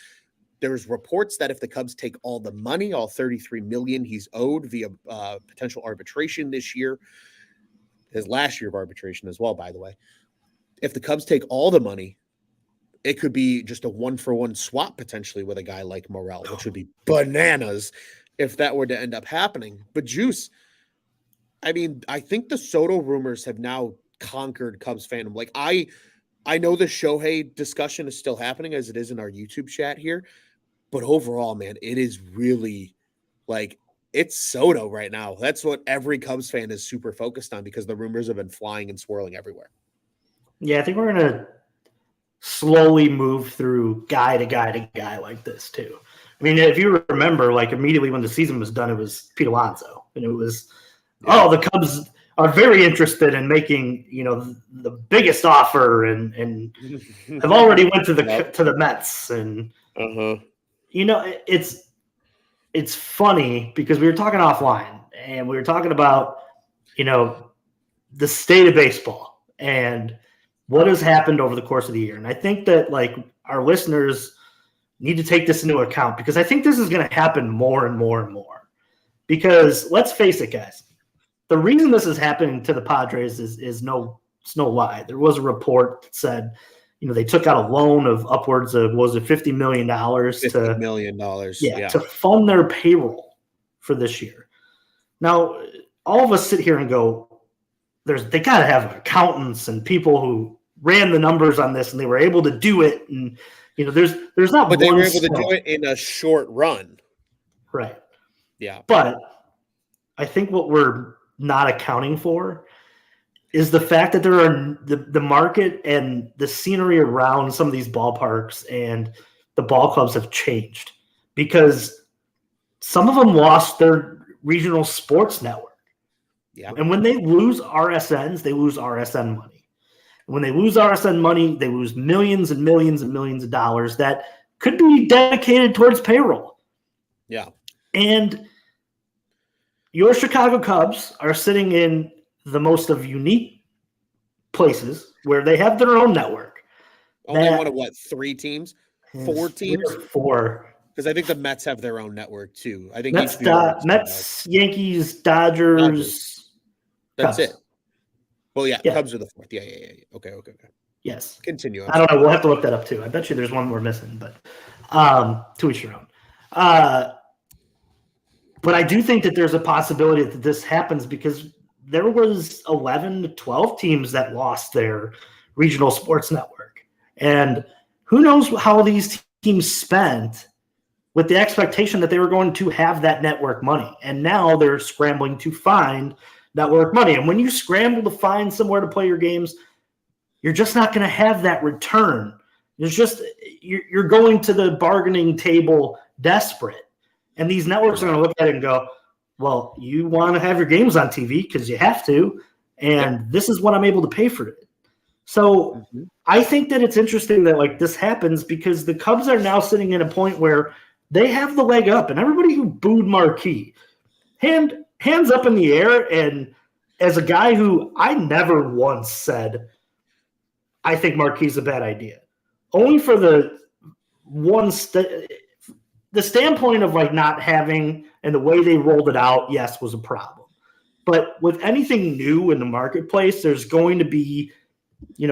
There's reports that if the Cubs take all the money, all $33 million he's owed via potential arbitration this year, his last year of arbitration as well, by the way. If the Cubs take all the money, it could be just a 1-for-1 swap potentially with a guy like Morel, which would be bananas if that were to end up happening. But Juice, I mean, I think the Soto rumors have now conquered Cubs fandom. Like, I know the Shohei discussion is still happening as it is in our YouTube chat here, but overall, man, it is really like it's Soto right now. That's what every Cubs fan is super focused on because the rumors have been flying and swirling everywhere. Yeah, I think we're in a slowly move through guy to guy to guy like this too. I mean, if you remember, like immediately when the season was done, it was Pete Alonso, and it was, the Cubs are very interested in making the biggest offer, and have already went to the Mets, and it's funny because we were talking offline and we were talking about the state of baseball and what has happened over the course of the year, and I think that like our listeners need to take this into account because I think this is going to happen more and more and more. Because let's face it, guys, the reason this is happening to the Padres is no lie. There was a report that said, they took out a loan of upwards of, $50 million $50 million. To fund their payroll for this year. Now, all of us sit here and go, they got to have accountants and people who ran the numbers on this and they were able to do it. And there's not, but they were able to do it in a short run, right? Yeah, but I think what we're not accounting for is the fact that there are the market and the scenery around some of these ballparks and the ball clubs have changed because some of them lost their regional sports network. Yeah, and when they lose RSNs, they lose RSN money. When they lose RSN money, they lose millions and millions and millions of dollars that could be dedicated towards payroll. Yeah. And your Chicago Cubs are sitting in the most of unique places where they have their own network. Only one of 3 teams? 4 teams? 4. Because I think the Mets have their own network too. I think Mets, Yankees, Dodgers. That's Cubs. it. Well, yeah, Cubs are the 4th. Yeah. Okay. Yes. Continue. I don't know. We'll have to look that up too. I bet you there's one more missing, but to each your own. But I do think that there's a possibility that this happens because there was 11 to 12 teams that lost their regional sports network. And who knows how these teams spent with the expectation that they were going to have that network money. And now they're scrambling to find network money. And when you scramble to find somewhere to play your games, you're just not going to have that return. You're going to the bargaining table desperate. And these networks are going to look at it and go, well, you want to have your games on TV because you have to, and this is what I'm able to pay for it. So I think that it's interesting that like this happens because the Cubs are now sitting in a point where they have the leg up, and everybody who booed Marquee, hands up in the air. And as a guy who I never once said, I think Marquee's a bad idea, only for the standpoint of like not having and the way they rolled it out, yes, was a problem. But with anything new in the marketplace, there's going to be,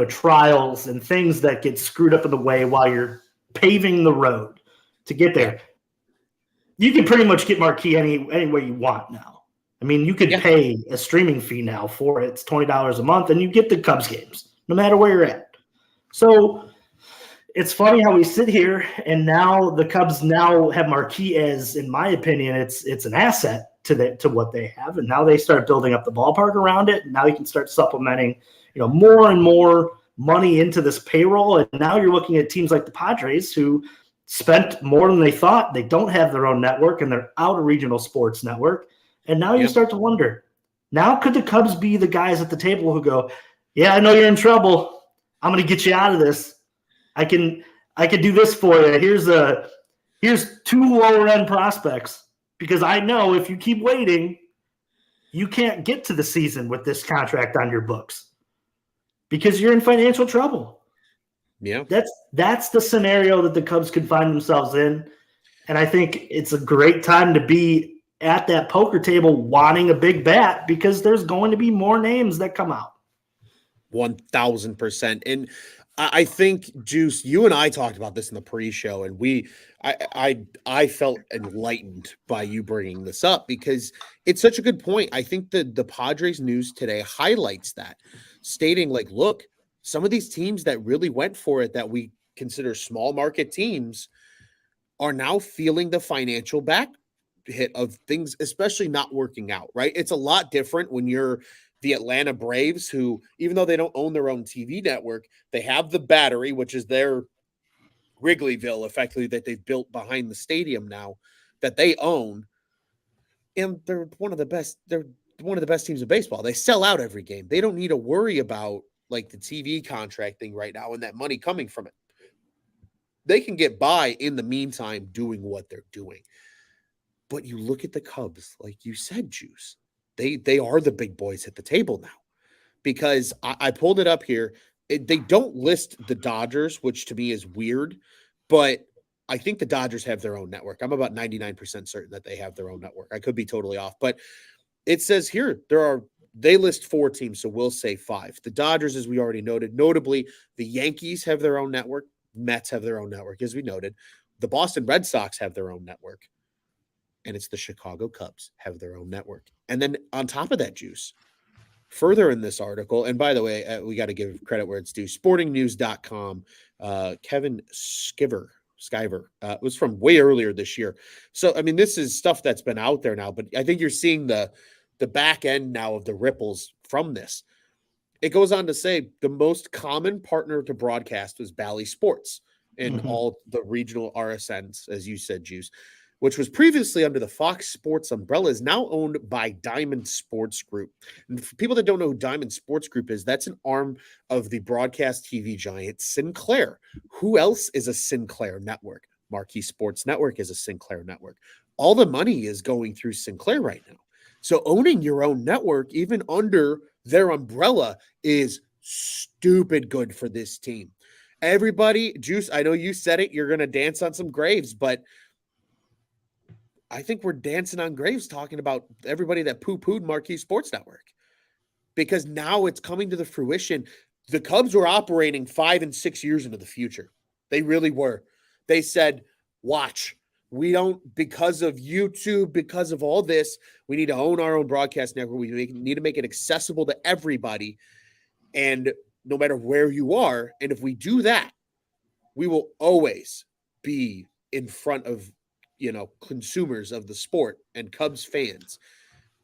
trials and things that get screwed up in the way while you're paving the road to get there. You can pretty much get Marquee any way you want now. I mean, you could pay a streaming fee now for it. It's $20 a month, and you get the Cubs games no matter where you're at. So it's funny how we sit here and now the Cubs now have Marquee as, in my opinion, it's an asset to what they have. And now they start building up the ballpark around it. And now you can start supplementing, more and more money into this payroll. And now you're looking at teams like the Padres who spent more than they thought. They don't have their own network and they're out of regional sports network. And now you start to wonder, now could the Cubs be the guys at the table who go, yeah, I know you're in trouble. I'm going to get you out of this. I can do this for you. Here's 2 lower end prospects because I know if you keep waiting, you can't get to the season with this contract on your books because you're in financial trouble. Yeah. That's the scenario that the Cubs could find themselves in. And I think it's a great time to be at that poker table wanting a big bat because there's going to be more names that come out. 1,000%. And I think, Juice, you and I talked about this in the pre-show, and I felt enlightened by you bringing this up because it's such a good point. I think the Padres news today highlights that, stating like, look, some of these teams that really went for it that we consider small market teams are now feeling the financial back hit of things, especially not working out, right? It's a lot different when you're the Atlanta Braves, who, even though they don't own their own TV network, they have the Battery, which is their Wrigleyville, effectively, that they've built behind the stadium now, that they own. And they're one of the best. They're one of the best teams of baseball. They sell out every game. They don't need to worry about like the TV contract thing right now and that money coming from it. They can get by in the meantime doing what they're doing. But you look at the Cubs, like you said, Juice. They are the big boys at the table now, because I pulled it up here. They don't list the Dodgers, which to me is weird, but I think the Dodgers have their own network. I'm about 99% certain that they have their own network. I could be totally off, but it says here they list 4 teams, so we'll say 5. The Dodgers, as we already noted, notably the Yankees have their own network. Mets have their own network, as we noted. The Boston Red Sox have their own network. And it's the Chicago Cubs have their own network. And then on top of that, Juice, further in this article, and by the way, we got to give credit where it's due, sportingnews.com, Kevin Skiver was from way earlier this year. So, I mean, this is stuff that's been out there now, but I think you're seeing the back end now of the ripples from this. It goes on to say the most common partner to broadcast was Bally Sports and all the regional RSNs, as you said, Juice, which was previously under the Fox Sports umbrella, is now owned by Diamond Sports Group. And for people that don't know who Diamond Sports Group is, that's an arm of the broadcast TV giant Sinclair. Who else is a Sinclair network? Marquee Sports Network is a Sinclair network. All the money is going through Sinclair right now. So owning your own network, even under their umbrella, is stupid good for this team. Everybody, Juice, I know you said it, you're going to dance on some graves, but I think we're dancing on graves talking about everybody that poo-pooed Marquee Sports Network, because now it's coming to the fruition. The Cubs were operating 5 and 6 years into the future. They really were. They said, watch, we don't, because of YouTube, because of all this, we need to own our own broadcast network. We need to make it accessible to everybody, and no matter where you are. And if we do that, we will always be in front of consumers of the sport and Cubs fans.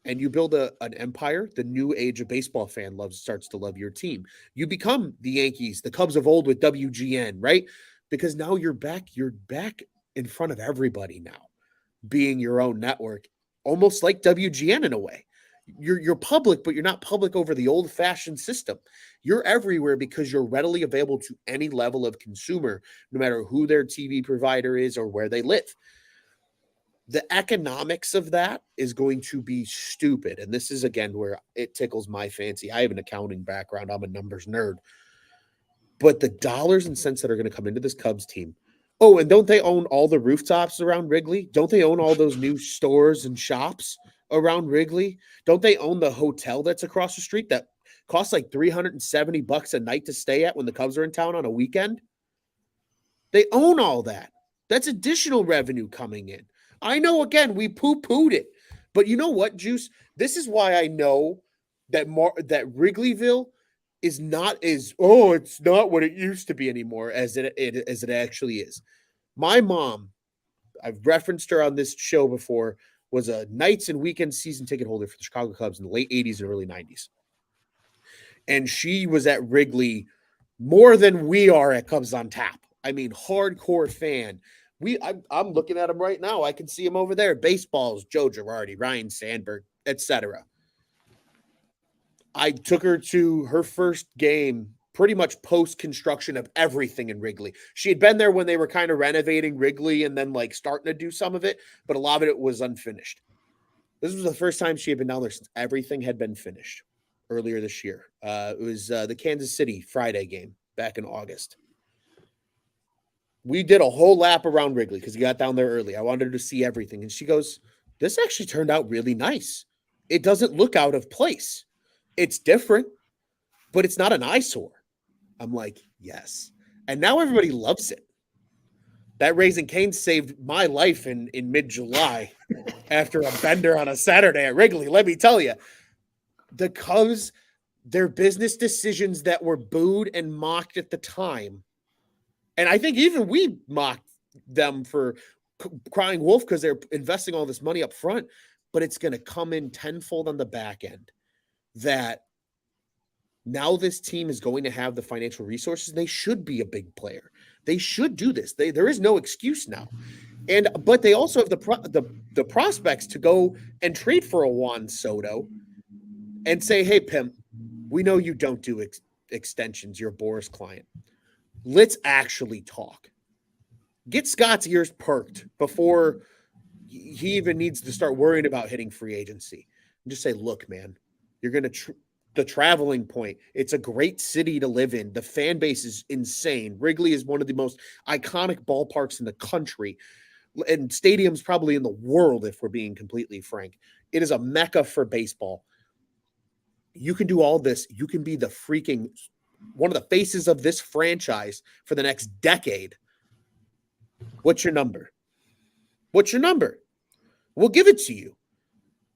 And you build an empire, the new age of baseball fan starts to love your team. You become the Yankees, the Cubs of old with WGN, right? Because now you're back in front of everybody now, being your own network, almost like WGN in a way. You're public, but you're not public over the old-fashioned system. You're everywhere because you're readily available to any level of consumer, no matter who their TV provider is or where they live. The economics of that is going to be stupid. And this is, again, where it tickles my fancy. I have an accounting background. I'm a numbers nerd. But the dollars and cents that are going to come into this Cubs team. Oh, and don't they own all the rooftops around Wrigley? Don't they own all those new stores and shops around Wrigley? Don't they own the hotel that's across the street that costs like $370 a night to stay at when the Cubs are in town on a weekend? They own all that. That's additional revenue coming in. I know, again, we poo-pooed it. But you know what, Juice? This is why I know that Wrigleyville is not it's not what it used to be anymore as it actually is. My mom, I've referenced her on this show before, was a nights and weekend season ticket holder for the Chicago Cubs in the late 80s and early 90s. And she was at Wrigley more than we are at Cubs on Tap. I mean, hardcore fan. I'm looking at him right now. I can see him over there. Baseballs, Joe Girardi, Ryan Sandberg, etc. I took her to her first game pretty much post-construction of everything in Wrigley. She had been there when they were kind of renovating Wrigley and then like starting to do some of it, but a lot of it was unfinished. This was the first time she had been down there since everything had been finished earlier this year. It was the Kansas City Friday game back in August. We did a whole lap around Wrigley because we got down there early. I wanted her to see everything. And she goes, this actually turned out really nice. It doesn't look out of place. It's different, but it's not an eyesore. I'm like, yes. And now everybody loves it. That Raising Cane saved my life in mid-July after a bender on a Saturday at Wrigley. Let me tell you, the Cubs, their business decisions that were booed and mocked at the time, and I think even we mocked them for crying wolf because they're investing all this money up front, but it's going to come in tenfold on the back end. That Now this team is going to have the financial resources. They should be a big player. They should do this. There is no excuse now. But they also have the prospects to go and trade for a Juan Soto and say, hey, pimp, we know you don't do extensions. You're a Boris client. Let's actually talk. Get Scott's ears perked before he even needs to start worrying about hitting free agency. And just say, look, man, you're going to the traveling point. It's a great city to live in. The fan base is insane. Wrigley is one of the most iconic ballparks in the country and stadiums probably in the world, if we're being completely frank. It is a mecca for baseball. You can do all this. You can be the freaking one of the faces of this franchise for the next decade. What's your number? What's your number? We'll give it to you.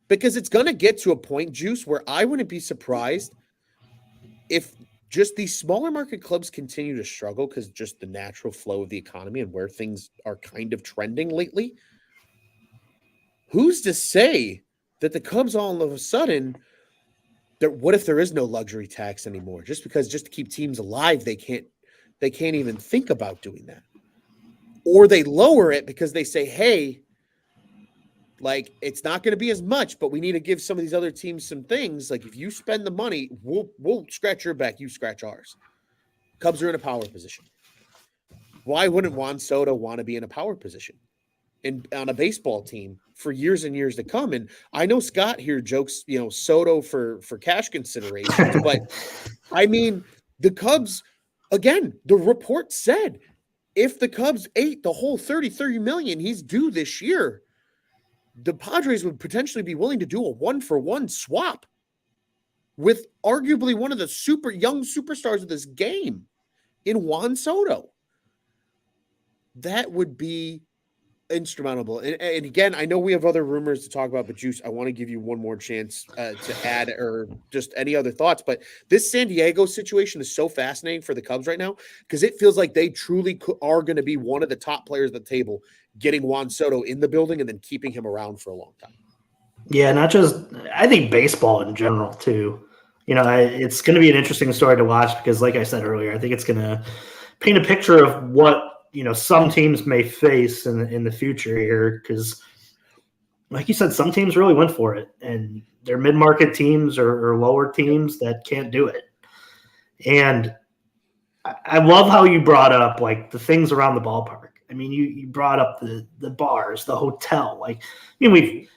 Because it's going to get to a point, Juice, where I wouldn't be surprised if just these smaller market clubs continue to struggle because just the natural flow of the economy and where things are kind of trending lately. Who's to say that the Cubs all of a sudden, what if there is no luxury tax anymore? Just to keep teams alive, they can't even think about doing that. Or they lower it because they say, hey, like, it's not going to be as much, but we need to give some of these other teams some things. Like, if you spend the money, we'll scratch your back, you scratch ours. Cubs are in a power position. Why wouldn't Juan Soto want to be in a power position on a baseball team for years and years to come? And I know Scott here jokes, Soto for cash considerations, but I mean, the Cubs, again, the report said if the Cubs ate the whole 30 million he's due this year, the Padres would potentially be willing to do a 1-for-1 swap with arguably one of the super young superstars of this game in Juan Soto. That would be instrumental. And again, I know we have other rumors to talk about, but Juice, I want to give you one more chance to add or just any other thoughts. But this San Diego situation is so fascinating for the Cubs right now because it feels like they truly are going to be one of the top players at the table, getting Juan Soto in the building and then keeping him around for a long time. Yeah, not just – I think baseball in general too. It's going to be an interesting story to watch because, like I said earlier, I think it's going to paint a picture of what – some teams may face in the future here because, like you said, some teams really went for it, and they're mid-market teams or lower teams that can't do it. And I love how you brought up, like, the things around the ballpark. I mean, you brought up the bars, the hotel. Like, we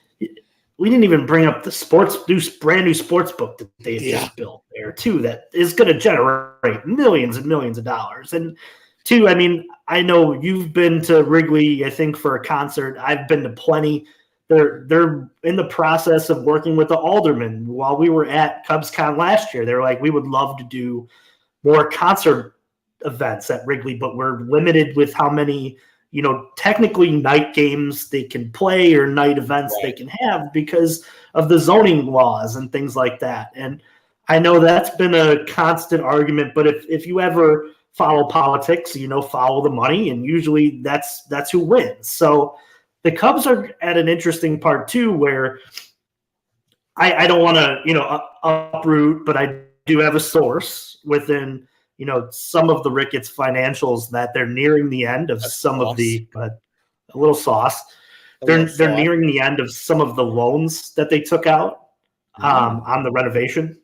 didn't even bring up the brand new sports book that they just built there, too, that is going to generate millions and millions of dollars. And two, I mean, I know you've been to Wrigley, I think, for a concert. I've been to plenty. They're in the process of working with the aldermen. While we were at CubsCon last year, they're like, we would love to do more concert events at Wrigley, but we're limited with how many, technically night games they can play or night events they can have because of the zoning laws and things like that. And I know that's been a constant argument, but if you ever follow politics, follow the money, and usually that's who wins. So the Cubs are at an interesting part too, where I don't want to, uproot, but I do have a source within, some of the Ricketts financials that they're nearing the end of a little sauce. They're nearing the end of some of the loans that they took out on the renovation.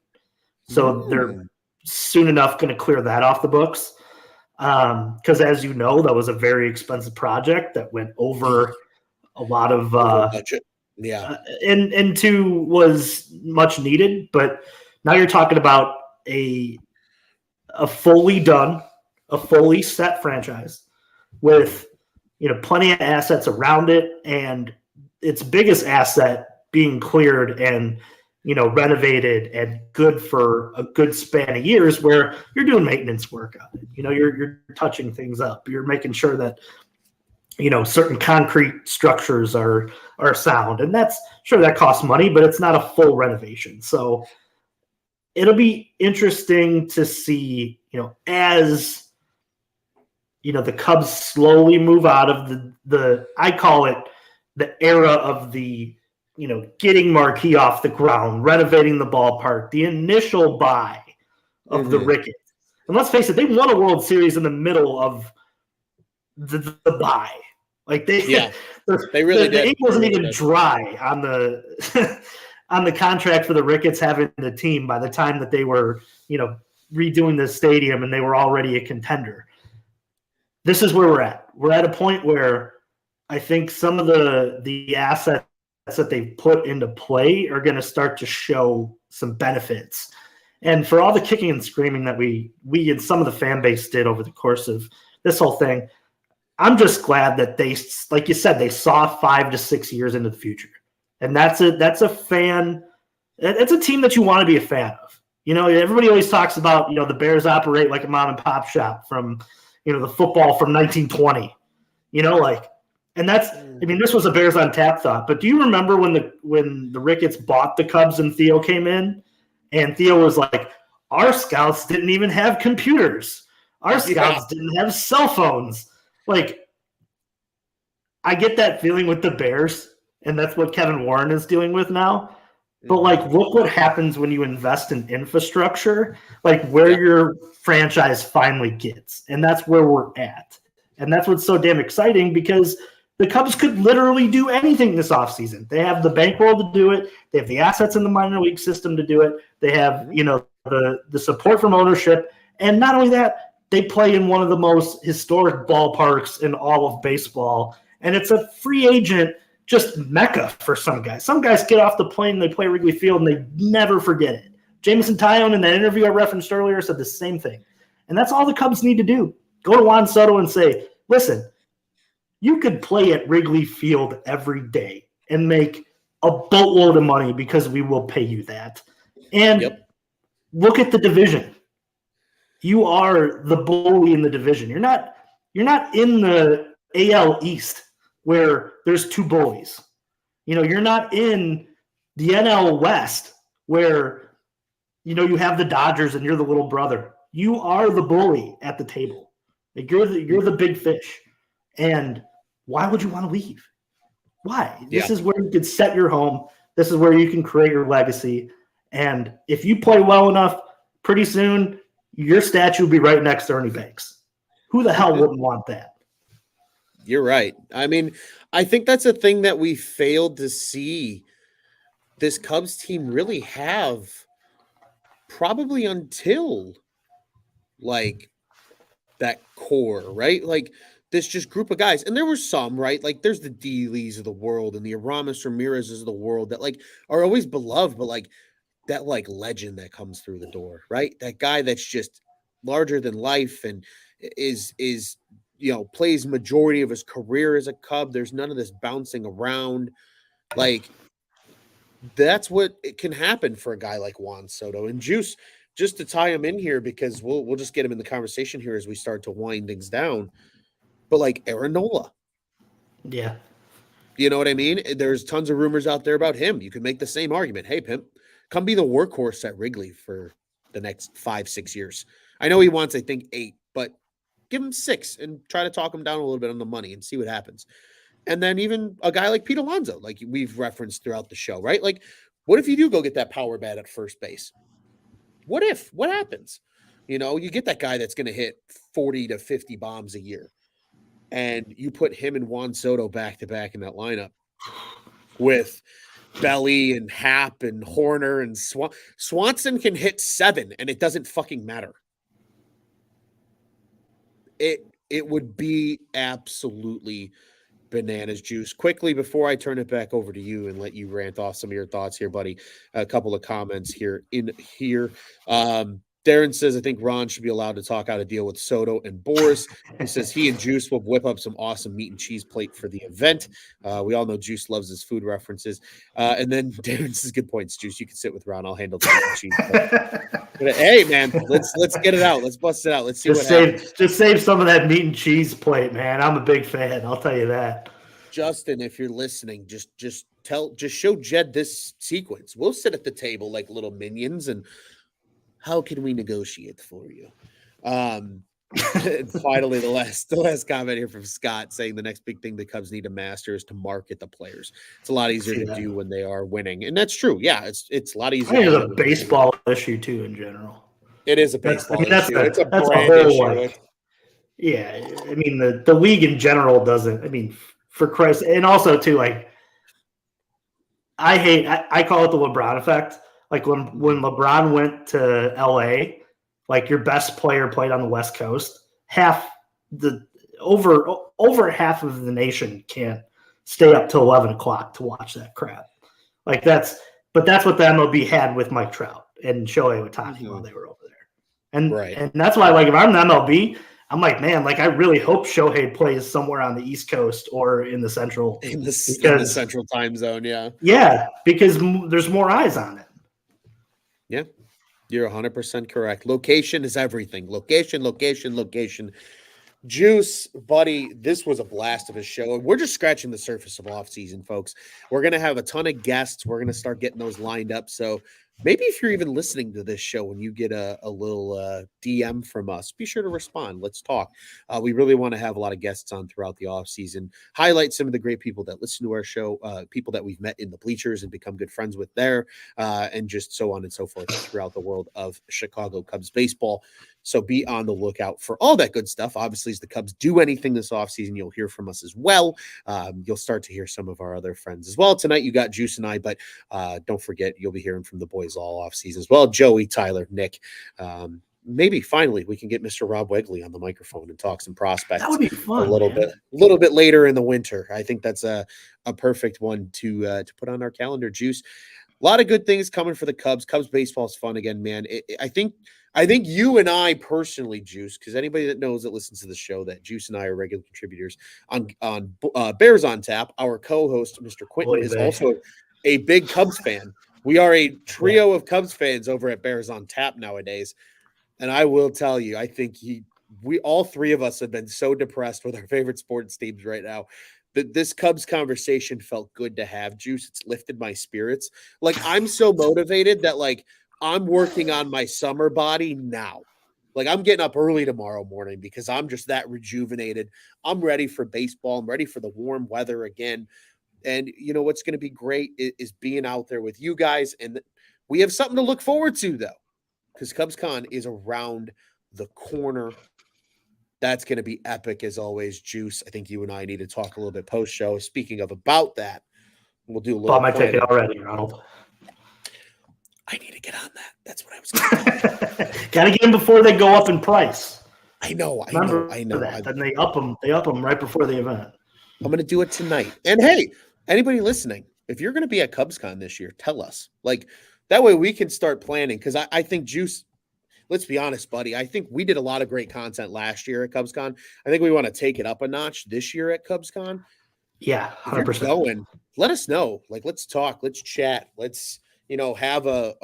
So they're soon enough going to clear that off the books. Because as you know, that was a very expensive project that went over a lot of budget. And two was much needed, but now you're talking about a fully done, a fully set franchise with plenty of assets around it, and its biggest asset being cleared and renovated and good for a good span of years, where you're doing maintenance work on it. You're touching things up. You're making sure that certain concrete structures are sound, and that's sure that costs money, but it's not a full renovation. So it'll be interesting to see, as the Cubs slowly move out of the I call it the era of the getting Marquee off the ground, renovating the ballpark, the initial buy of the Ricketts. And let's face it, they won a World Series in the middle of the bye. Like they really did. did. The ink wasn't even dry on the on the contract for the Ricketts having the team by the time that they were, redoing the stadium and they were already a contender. This is where we're at. We're at a point where I think some of the assets that they put into play are going to start to show some benefits. And for all the kicking and screaming that we and some of the fan base did over the course of this whole thing, I'm just glad that they, like you said, they saw 5 to 6 years into the future. And that's a fan. It's a team that you want to be a fan of. Everybody always talks about, the Bears operate like a mom and pop shop from, the football from 1920, and this was a Bears on tap thought. But do you remember when the Ricketts bought the Cubs and Theo came in, and Theo was like, our scouts didn't even have computers. Our scouts didn't have cell phones. Like, I get that feeling with the Bears, and that's what Kevin Warren is dealing with now. But, look what happens when you invest in infrastructure, where your franchise finally gets. And that's where we're at. And that's what's so damn exciting, because the Cubs could literally do anything this offseason. They have the bankroll to do it. They have the assets in the minor league system to do it. They have, the support from ownership. And not only that, they play in one of the most historic ballparks in all of baseball. And it's a free agent just mecca for some guys. Some guys get off the plane, they play Wrigley Field, and they never forget it. Jameson Taillon, in that interview I referenced earlier, said the same thing. And that's all the Cubs need to do. Go to Juan Soto and say, listen, you could play at Wrigley Field every day and make a boatload of money because we will pay you that. And look at the division. You are the bully in the division. You're not in the AL East where there's 2 bullies. You're not in the NL West where, you have the Dodgers and you're the little brother. You are the bully at the table. You're the big fish. And why would you want to leave? Why? This is where you can set your home. This is where you can create your legacy. And if you play well enough, pretty soon your statue will be right next to Ernie Banks. Who the hell wouldn't want that? You're right. I mean, I think that's a thing that we failed to see this Cubs team really have probably until that core, right? This just group of guys. And there were some, right? There's the D-Lees of the world and the Aramis Ramirez's of the world that are always beloved, but that legend that comes through the door, right? That guy that's just larger than life and is plays majority of his career as a Cub. There's none of this bouncing around. That's what it can happen for a guy like Juan Soto. And Juice, just to tie him in here, because we'll just get him in the conversation here as we start to wind things down. But Aaron Nola. Yeah. You know what I mean? There's tons of rumors out there about him. You could make the same argument. Hey, pimp, come be the workhorse at Wrigley for the next 5-6 years. I know he wants, I think, 8, but give him 6 and try to talk him down a little bit on the money and see what happens. And then even a guy like Pete Alonso, like we've referenced throughout the show, right? What if you do go get that power bat at first base? What happens? You get that guy that's going to hit 40 to 50 bombs a year. And you put him and Juan Soto back to back in that lineup with Belly and Happ and Horner and Swanson can hit 7 and it doesn't fucking matter. It would be absolutely bananas. Juice. Quickly, before I turn it back over to you and let you rant off some of your thoughts here, buddy, a couple of comments here. Darren says, I think Ron should be allowed to talk out a deal with Soto and Boris. He says he and Juice will whip up some awesome meat and cheese plate for the event. We all know Juice loves his food references. And then Darren says, good points, Juice. You can sit with Ron. I'll handle the meat and cheese plate. But, hey, man, let's get it out. Let's bust it out. Let's see what happens. Just save some of that meat and cheese plate, man. I'm a big fan. I'll tell you that. Justin, if you're listening, just show Jed this sequence. We'll sit at the table like little minions and how can we negotiate for you? And finally, the last comment here from Scott saying the next big thing the Cubs need to master is to market the players. It's a lot easier to do when they are winning. And that's true. Yeah, it's a lot easier. I think it's a baseball issue too in general. It is a baseball issue. It's a that's brand whole issue. Yeah, I mean the league in general doesn't. I mean, for Christ, and also too, like I call it the LeBron effect. Like when LeBron went to LA, like your best player played on the West Coast. Over half of the nation can't stay up till 11 o'clock to watch that crap. Like that's what the MLB had with Mike Trout and Shohei Ohtani while they were over there. And that's why, like, if I'm the MLB, I'm like, man, like I really hope Shohei plays somewhere on the East Coast or in the Central in the Central time zone. Yeah, because there's more eyes on it. Yeah, you're 100% correct. Location is everything. Location. Juice, buddy, this was a blast of a show. We're just scratching the surface of off-season, folks. We're going to have a ton of guests. We're going to start getting those lined up. So maybe if you're even listening to this show and you get a little DM from us, be sure to respond. Let's talk. We really want to have a lot of guests on throughout the off-season, highlight some of the great people that listen to our show, people that we've met in the bleachers and become good friends with there, and just so on and so forth throughout the world of Chicago Cubs baseball. So be on the lookout for all that good stuff. Obviously, as the Cubs do anything this offseason, you'll hear from us as well. You'll start to hear some of our other friends as well. Tonight, you got Juice and I, but don't forget, you'll be hearing from the boys all offseason as well. Joey, Tyler, Nick. Maybe finally we can get Mr. Rob Wegley on the microphone and talk some prospects. That would be fun, a little bit later in the winter. I think that's a perfect one to put on our calendar. Juice. A lot of good things coming for the Cubs. Cubs baseball is fun again, man. I think you and I personally, Juice, because anybody that knows that listens to the show, that Juice and I are regular contributors on Bears on Tap. Our co-host, Mr. Quentin, is also a big Cubs fan. We are a trio of Cubs fans over at Bears on Tap nowadays. And I will tell you, I think we all three of us have been so depressed with our favorite sports teams right now that this Cubs conversation felt good to have. Juice, it's lifted my spirits. Like, I'm so motivated that, like, I'm working on my summer body now. Like, I'm getting up early tomorrow morning because I'm just that rejuvenated. I'm ready for baseball. I'm ready for the warm weather again. And you know what's going to be great is being out there with you guys. And we have something to look forward to, though, because CubsCon is around the corner. That's going to be epic as always. Juice, I think you and I need to talk a little bit post-show. Speaking of about that, we'll do a little. Bought my ticket already, Ronald. I need to get on that. That's what I was going to Got to get them before they go up in price. I know. That. Then they up them right before the event. I'm going to do it tonight. And hey, anybody listening, if you're going to be at CubsCon this year, tell us. Like, that way we can start planning. Because I think Juice, let's be honest, buddy, I think we did a lot of great content last year at CubsCon. I think we want to take it up a notch this year at CubsCon. Yeah, 100%. If you're going, let us know. Like, let's talk. Let's chat. Let's, have a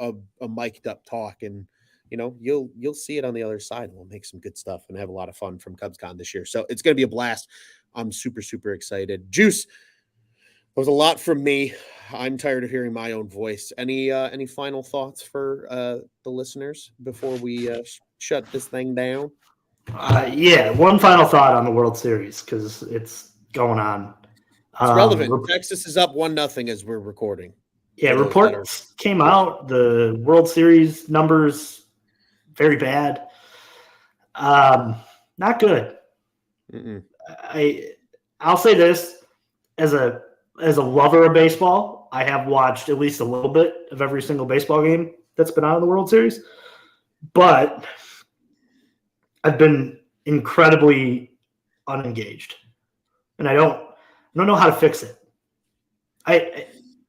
mic'd up talk, and you'll see it on the other side. We'll make some good stuff and have a lot of fun from CubsCon this year. So it's going to be a blast. I'm super, super excited. Juice, it was a lot from me. I'm tired of hearing my own voice. Any final thoughts for the listeners before we shut this thing down? One final thought on the World Series, because it's going on. It's relevant. Texas is up 1-0 as we're recording. Yeah, reports came out. The World Series numbers, very bad. Not good. Mm-mm. I'll say this, as a lover of baseball, I have watched at least a little bit of every single baseball game that's been on in the World Series, but I've been incredibly unengaged, and I don't know how to fix it.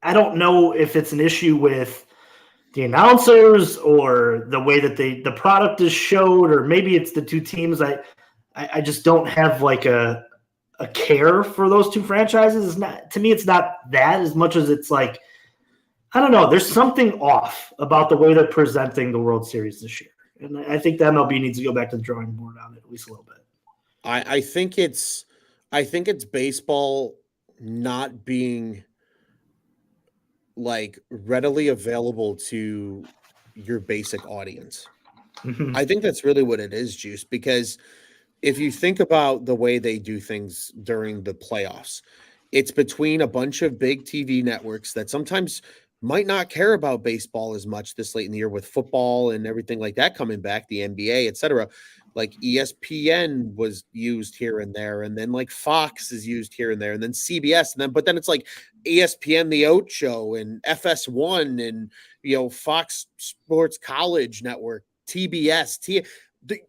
I don't know if it's an issue with the announcers or the way that the product is showed, or maybe it's the two teams. I just don't have like a care for those two franchises. It's not, to me, it's not that as much as it's like, I don't know. There's something off about the way they're presenting the World Series this year. And I think the MLB needs to go back to the drawing board on it at least a little bit. I think it's baseball not being like readily available to your basic audience. Mm-hmm. I think that's really what it is, Juice, because if you think about the way they do things during the playoffs, it's between a bunch of big TV networks that sometimes might not care about baseball as much this late in the year with football and everything like that coming back, the NBA, etc. Like ESPN was used here and there, and then like Fox is used here and there, and then CBS, and then but then it's like ESPN, the Ocho, and FS1, and Fox Sports College Network, TBS.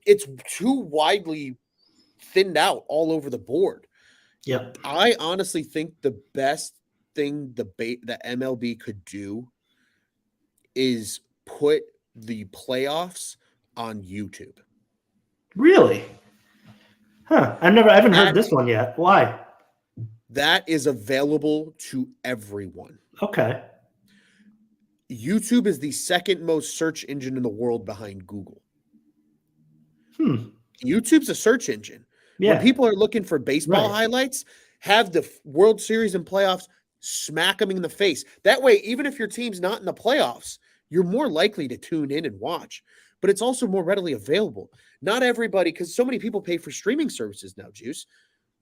It's too widely thinned out all over the board. Yep. I honestly think the best thing the MLB could do is put the playoffs on YouTube. Really? Huh. I haven't heard this one yet. Why? That is available to everyone. Okay. YouTube is the second most search engine in the world behind Google. YouTube's a search engine. Yeah. When people are looking for baseball highlights, have the World Series and playoffs, smack them in the face. That way, even if your team's not in the playoffs, you're more likely to tune in and watch. But it's also more readily available. Not everybody, because so many people pay for streaming services now, Juice.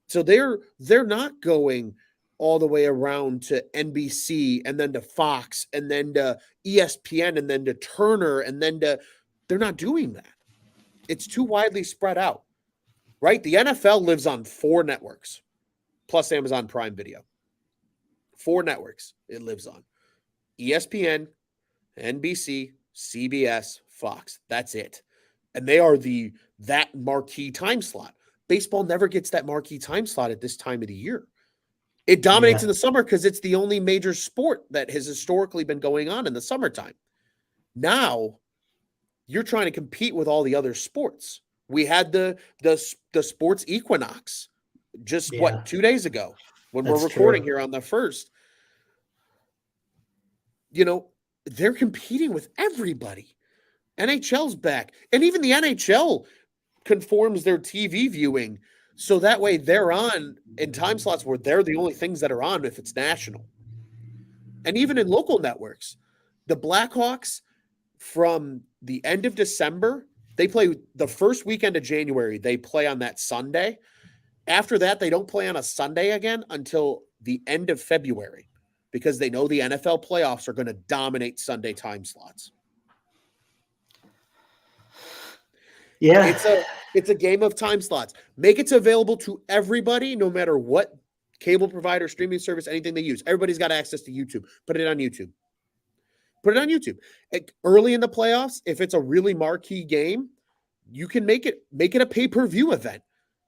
So they're not going all the way around to NBC and then to Fox and then to ESPN and then to Turner and then to – they're not doing that. It's too widely spread out, right? The NFL lives on 4 networks plus Amazon Prime Video. 4 networks it lives on. ESPN, NBC, CBS, Fox. That's it. And they are that marquee time slot. Baseball never gets that marquee time slot at this time of the year. It dominates in the summer because it's the only major sport that has historically been going on in the summertime. Now, you're trying to compete with all the other sports. We had the sports equinox just 2 days ago when we're recording here on the 1st. They're competing with everybody. NHL's back. And even the NHL conforms their TV viewing so that way they're on in time slots where they're the only things that are on if it's national. And even in local networks, the Blackhawks from the end of December, they play the first weekend of January. They play on that Sunday. After that, they don't play on a Sunday again until the end of February because they know the NFL playoffs are going to dominate Sunday time slots. Yeah. It's a game of time slots. Make it available to everybody, no matter what cable provider, streaming service, anything they use. Everybody's got access to YouTube. Put it on YouTube. Put it on YouTube. Early in the playoffs, if it's a really marquee game, you can make it a pay-per-view event.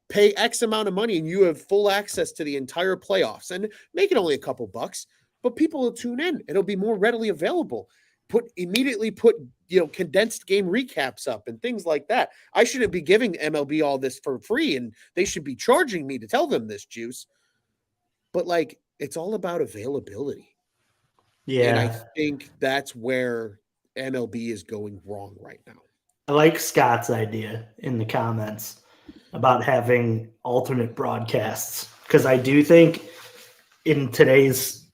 Pay X amount of money and you have full access to the entire playoffs. And make it only a couple bucks, but people will tune in. It'll be more readily available. Immediately put condensed game recaps up and things like that. I shouldn't be giving MLB all this for free, and they should be charging me to tell them this, Juice. But it's all about availability. Yeah. And I think that's where MLB is going wrong right now. I like Scott's idea in the comments about having alternate broadcasts because I do think in today's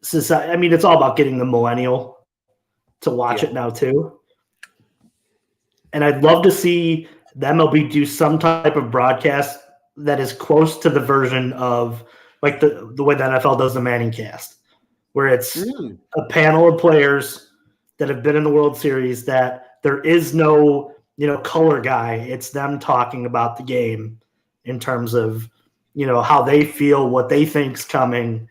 society, it's all about getting the millennial to watch it now too. And I'd love to see the MLB do some type of broadcast that is close to the version of the way the NFL does the Manning cast, where it's a panel of players that have been in the World Series that there is no, color guy. It's them talking about the game in terms of, how they feel, what they think's coming,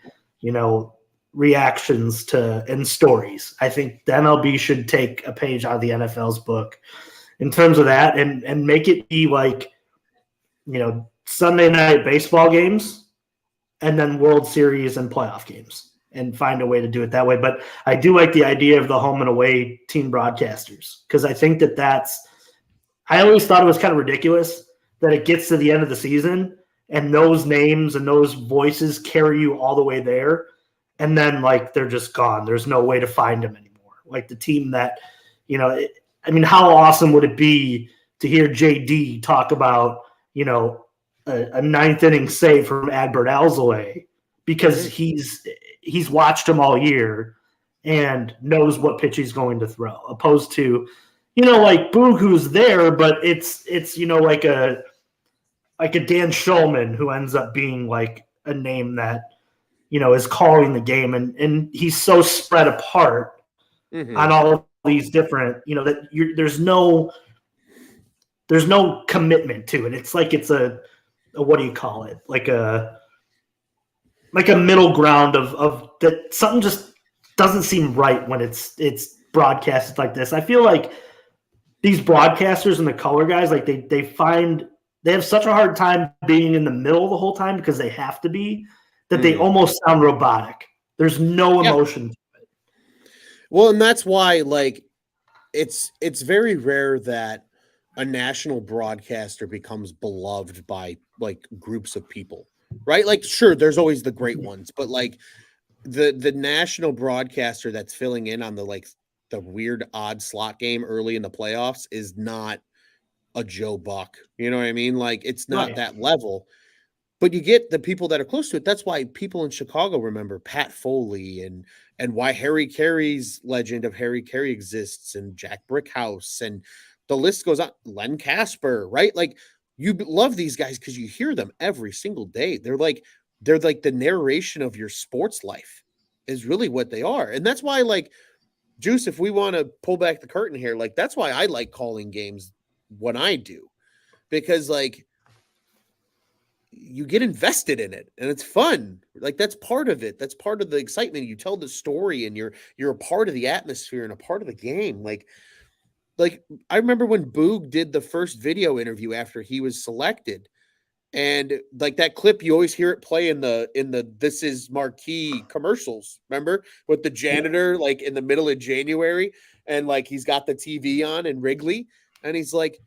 reactions to and stories. I think the MLB should take a page out of the NFL's book in terms of that and make it be Sunday night baseball games and then World Series and playoff games and find a way to do it that way. But I do like the idea of the home and away team broadcasters because I think I always thought it was kind of ridiculous that it gets to the end of the season and those names and those voices carry you all the way there. And then, they're just gone. There's no way to find them anymore. The team that, how awesome would it be to hear JD talk about, a ninth inning save from Adbert Alzolay because he's watched him all year and knows what pitch he's going to throw, opposed to, Boog who's there, but it's like a Dan Schulman who ends up being a name that is calling the game, and he's so spread apart Mhm. on all of these different, that there's no commitment to it. It's like it's a what do you call it? Like a middle ground of that something just doesn't seem right when it's broadcasted like this. I feel like these broadcasters and the color guys, like they have such a hard time being in the middle the whole time because they have to be, that they almost sound robotic. There's no emotion to it. Well, and that's why, like, it's very rare that a national broadcaster becomes beloved by like groups of people, right? Like, sure, there's always the great ones, but like the national broadcaster that's filling in on the weird odd slot game early in the playoffs is not a Joe Buck. You know what I mean? Like, it's not that level. But you get the people that are close to it. That's why people in Chicago remember Pat Foley and why Harry Carey's legend of Harry Carey exists, and Jack Brickhouse, and the list goes on. Len Casper, right? Like, you love these guys because you hear them every single day. They're like the narration of your sports life is really what they are. And that's why, like, Juice, if we want to pull back the curtain here, like, that's why I like calling games when I do, because like you get invested in it and it's fun. Like, that's part of it. That's part of the excitement. You tell the story and you're a part of the atmosphere and a part of the game. Like I remember when Boog did the first video interview after he was selected, and like that clip, you always hear it play in the This Is Marquee commercials. Remember, with the janitor, like in the middle of January, and like he's got the TV on in Wrigley, and he's like,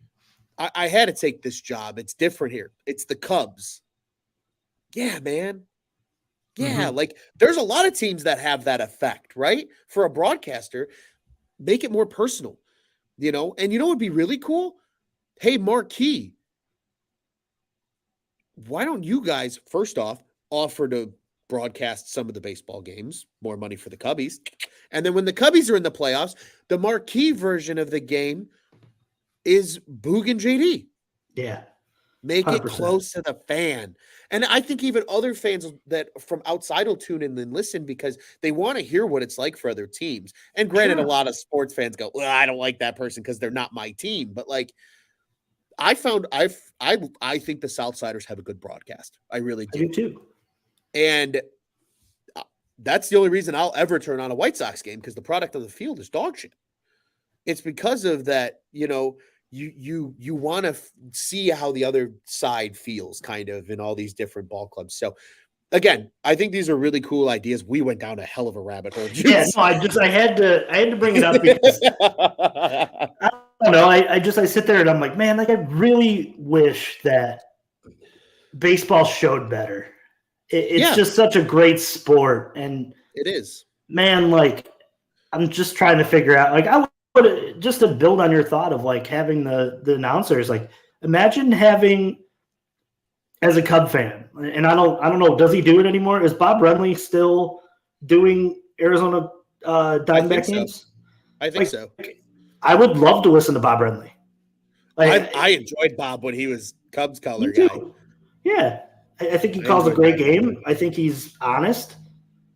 I had to take this job. It's different here. It's the Cubs. Yeah, man. Yeah, like there's a lot of teams that have that effect, right? For a broadcaster, make it more personal, And what would be really cool? Hey, Marquee, why don't you guys, first off, offer to broadcast some of the baseball games, more money for the Cubbies. And then when the Cubbies are in the playoffs, the Marquee version of the game is Boog and JD. Yeah. Make 100%. It close to the fan. And I think even other fans that from outside will tune in and listen because they want to hear what it's like for other teams. And granted, a lot of sports fans go, well, I don't like that person because they're not my team. But like, I think the Southsiders have a good broadcast. I really do. I do too. And that's the only reason I'll ever turn on a White Sox game, because the product on the field is dog shit. It's because of that, you want to see how the other side feels kind of in all these different ball clubs. So again, I think these are really cool ideas. We went down a hell of a rabbit hole. Yeah, no, I had to bring it up because I don't know. I sit there and I'm like, man, like I really wish that baseball showed better. It's just such a great sport, and it is, man. Like, I'm just trying to figure out. Like, I would just to build on your thought of like having the announcers. Like, imagine having, as a Cub fan, and I don't know, does he do it anymore? Is Bob Brenly still doing Arizona Diamondback games? I think so. I would love to listen to Bob Brenly. Like, I enjoyed Bob when he was Cubs color guy. Yeah. I think he calls a great game. I think he's honest.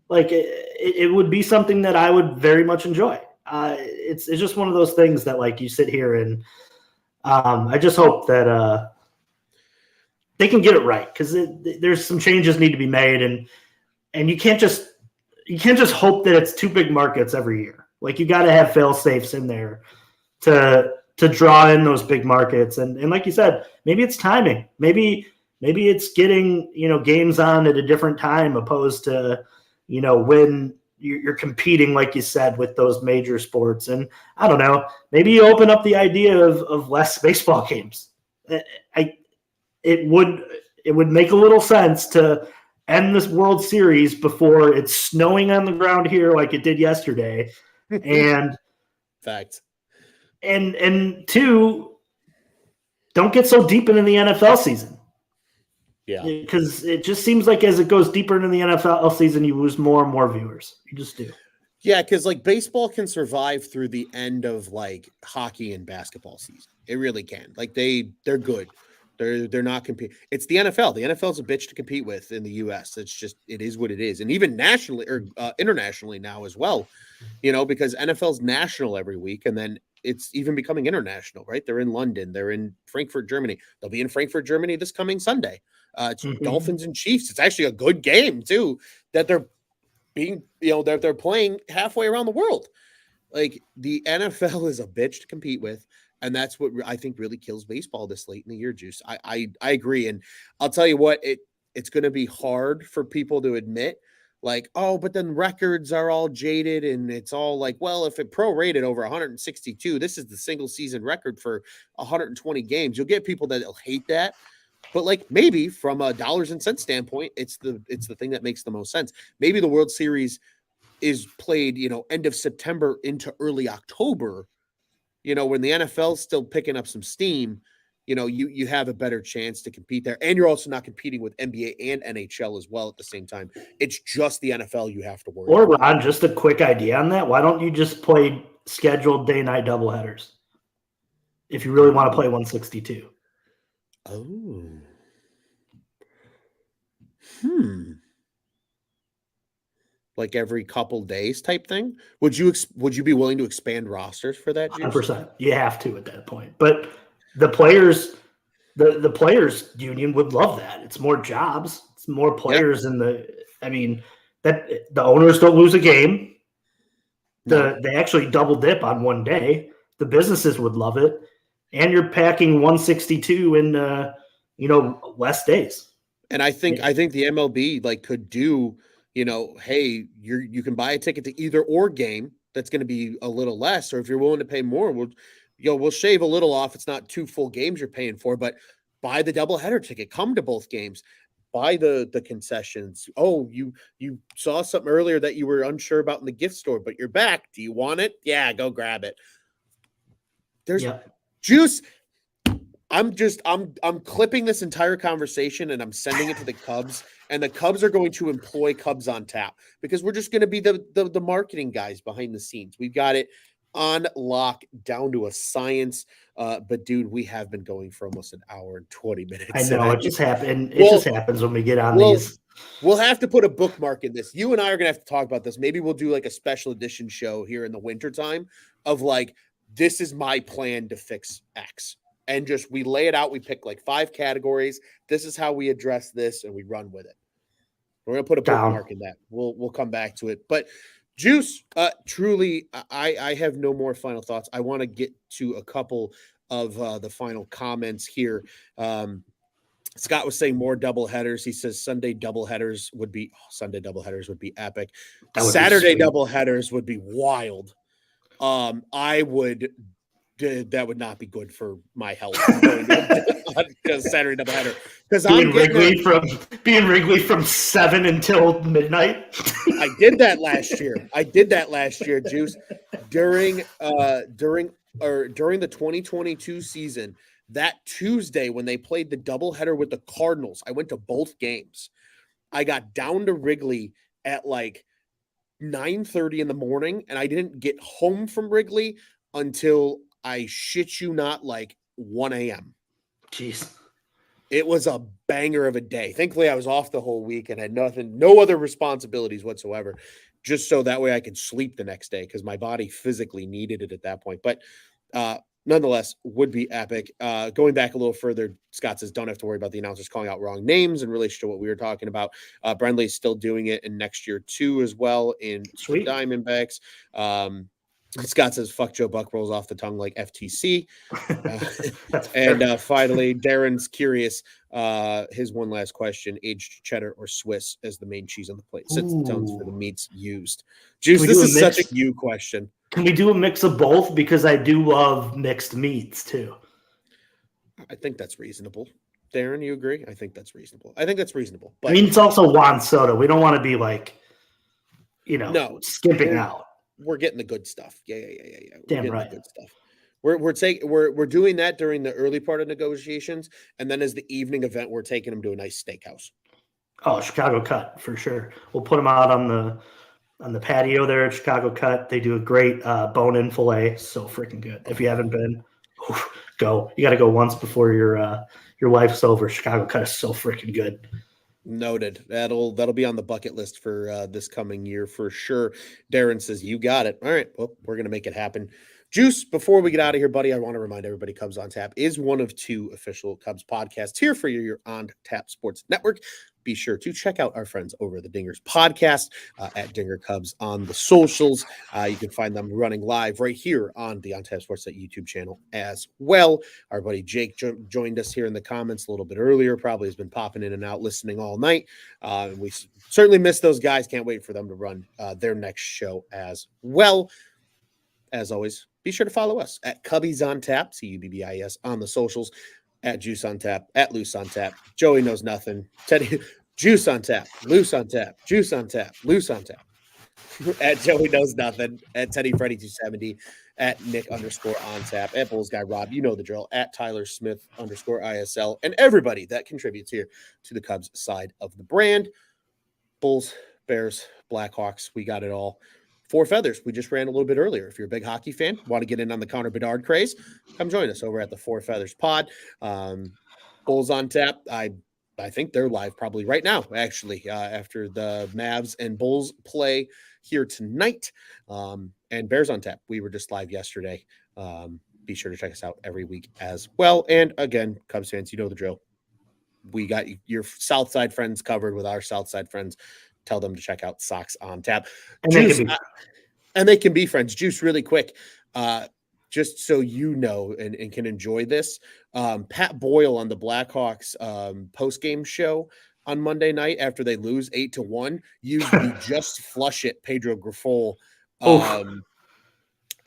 Like, it would be something that I would very much enjoy. It's just one of those things that, like, you sit here and I just hope that they can get it right, because there's some changes need to be made, and you can't just hope that it's two big markets every year. Like, you got to have fail safes in there to draw in those big markets, and like you said, maybe it's timing. Maybe it's getting games on at a different time, opposed to when you're competing, like you said, with those major sports. And I don't know, maybe you open up the idea of less baseball games. It would make a little sense to end this World Series before it's snowing on the ground here like it did yesterday. And fact. And two, don't get so deep into the NFL season. Yeah. Because it just seems like as it goes deeper into the NFL season, you lose more and more viewers. You just do. Yeah, because like baseball can survive through the end of like hockey and basketball season. It really can. Like they're good. They're not competing. It's the NFL. The NFL is a bitch to compete with in the U.S. It is what it is, and even nationally or internationally now as well. Because NFL's national every week, and then it's even becoming international. Right? They're in London. They're in Frankfurt, Germany. They'll be in Frankfurt, Germany this coming Sunday. It's Dolphins and Chiefs. It's actually a good game too. That they're being, they're playing halfway around the world. Like the NFL is a bitch to compete with. And that's what I think really kills baseball this late in the year, Juice. I agree. And I'll tell you what, it's going to be hard for people to admit, like, oh, but then records are all jaded. And it's all like, well, if it prorated over 162, this is the single season record for 120 games. You'll get people that'll hate that. But like maybe from a dollars and cents standpoint, it's the thing that makes the most sense. Maybe the World Series is played, end of September into early October. When the NFL's still picking up some steam, you have a better chance to compete there. And you're also not competing with NBA and NHL as well at the same time. It's just the NFL you have to worry about. Or, Ron, just a quick idea on that. Why don't you just play scheduled day-night doubleheaders if you really want to play 162? Oh. Like every couple days type thing. Would you be willing to expand rosters for that? 100%. You have to at that point. But the players, the players union would love that. It's more jobs. It's more players that the owners don't lose a game. They actually double dip on one day. The businesses would love it. And you're packing 162 in less days. And I think the MLB could do, hey, you can buy a ticket to either or game that's going to be a little less, or if you're willing to pay more, we'll shave a little off. It's not 2 full games you're paying for, but buy the doubleheader ticket, come to both games, buy the concessions. Oh, you saw something earlier that you were unsure about in the gift store, but you're back. Do you want it? Yeah, go grab it. There's Juice. I'm clipping this entire conversation and I'm sending it to the Cubs, and the Cubs are going to employ Cubs on Tap because we're just going to be the marketing guys behind the scenes. We've got it on lock down to a science. But dude, we have been going for almost an hour and 20 minutes. I know it just happened. It just happens when we get on these. We'll have to put a bookmark in this. You and I are going to have to talk about this. Maybe we'll do like a special edition show here in the wintertime of this is my plan to fix X. And just we lay it out. We pick 5 categories. This is how we address this, and we run with it. We're gonna put a bookmark in that. We'll come back to it. But Juice, truly, I have no more final thoughts. I want to get to a couple of the final comments here. Scott was saying more doubleheaders. He says Sunday doubleheaders would be epic. Saturday doubleheaders would be wild. That would not be good for my health. Saturday doubleheader because I'm being Wrigley from 7 until midnight. I did that last year. Juice, during the 2022 season. That Tuesday when they played the doubleheader with the Cardinals, I went to both games. I got down to Wrigley at 9:30 in the morning, and I didn't get home from Wrigley until I shit you not 1 a.m. Jeez. It was a banger of a day. Thankfully, I was off the whole week and had no other responsibilities whatsoever, just so that way I could sleep the next day because my body physically needed it at that point. But nonetheless, would be epic. Going back a little further, Scott says, don't have to worry about the announcers calling out wrong names in relation to what we were talking about. Brentley's still doing it in next year too as well in the Diamondbacks. Scott says, fuck Joe Buck rolls off the tongue like FTC. And finally, Darren's curious. His one last question, aged cheddar or Swiss as the main cheese on the plate. Sets the tones for the meats used. Juice, this is such a you question. Can we do a mix of both? Because I do love mixed meats too. I think that's reasonable. Darren, you agree? I think that's reasonable. But it's also Juan Soto. We don't want to be skipping out. We're getting the good stuff. Yeah. Damn right. The good stuff. We're doing that during the early part of negotiations, and then as the evening event, we're taking them to a nice steakhouse. Oh, Chicago Cut for sure. We'll put them out on the patio there at Chicago Cut. They do a great bone-in fillet. So freaking good. If you haven't been, go. You got to go once before your life's over. Chicago cut is so freaking good. Noted. That'll be on the bucket list for this coming year for sure. Darren says you got it. All right, well, we're gonna make it happen. Juice, before we get out of here, buddy, I want to remind everybody Cubs on Tap is one of 2 official Cubs podcasts here for your On Tap Sports Network. Be sure to check out our friends over the Dingers podcast at Dinger Cubs on the socials. You can find them running live right here on the On Tap Sports YouTube channel as well. Our buddy Jake joined us here in the comments a little bit earlier. Probably has been popping in and out, listening all night. And we certainly miss those guys. Can't wait for them to run their next show as well. As always, be sure to follow us at Cubbies on Tap, CUBBIS, on the socials, at Juice on Tap, at Luce on Tap. Joey knows nothing. Teddy, Juice on Tap, Luce on Tap, Juice on Tap, Luce on Tap. At Joey knows nothing. At Teddy Freddy 270. At Nick _on tap. At Bulls Guy Rob, you know the drill. At Tyler Smith _ISL. And everybody that contributes here to the Cubs side of the brand. Bulls, Bears, Blackhawks, we got it all. 4 Feathers, we just ran a little bit earlier. If you're a big hockey fan, want to get in on the Connor Bedard craze, come join us over at the 4 Feathers pod. Bulls on Tap, I think they're live probably right now, actually, after the Mavs and Bulls play here tonight. And Bears on Tap, we were just live yesterday. Be sure to check us out every week as well. And again, Cubs fans, you know the drill. We got your Southside friends covered with our Southside friends. Tell them to check out Sox on Tap. And Juice, they can be friends. Juice, really quick, just so you know and can enjoy this. Pat Boyle on the Blackhawks post-game show on Monday night after they lose 8-1 used the Just Flush It Pedro Grifol.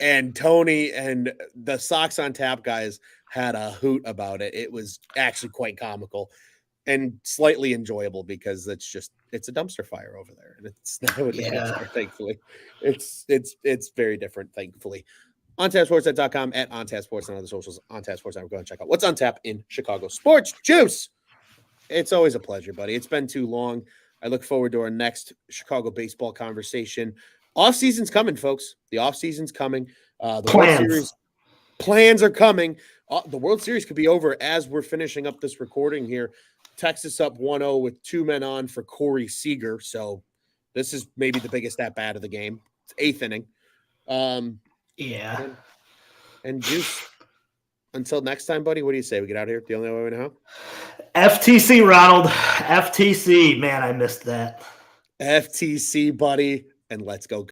And Tony and the Sox on Tap guys had a hoot about it. It was actually quite comical and slightly enjoyable because it's a dumpster fire over there, and it's not what the Cubs are, thankfully. It's very different, thankfully. OnTapSports.com, at OnTapSports on other socials. OnTapSports, go and check out what's on tap in Chicago sports. Juice, it's always a pleasure, buddy. It's been too long. I look forward to our next Chicago baseball conversation. Off-season's coming, folks. The off-season's coming. The World Series plans are coming. The World Series could be over as we're finishing up this recording here. Texas up 1-0 with 2 men on for Corey Seager. So this is maybe the biggest at-bat of the game. It's 8th inning. And Juice, until next time, buddy, what do you say? We get out of here the only way we know how? FTC, Ronald. FTC. Man, I missed that. FTC, buddy. And let's go.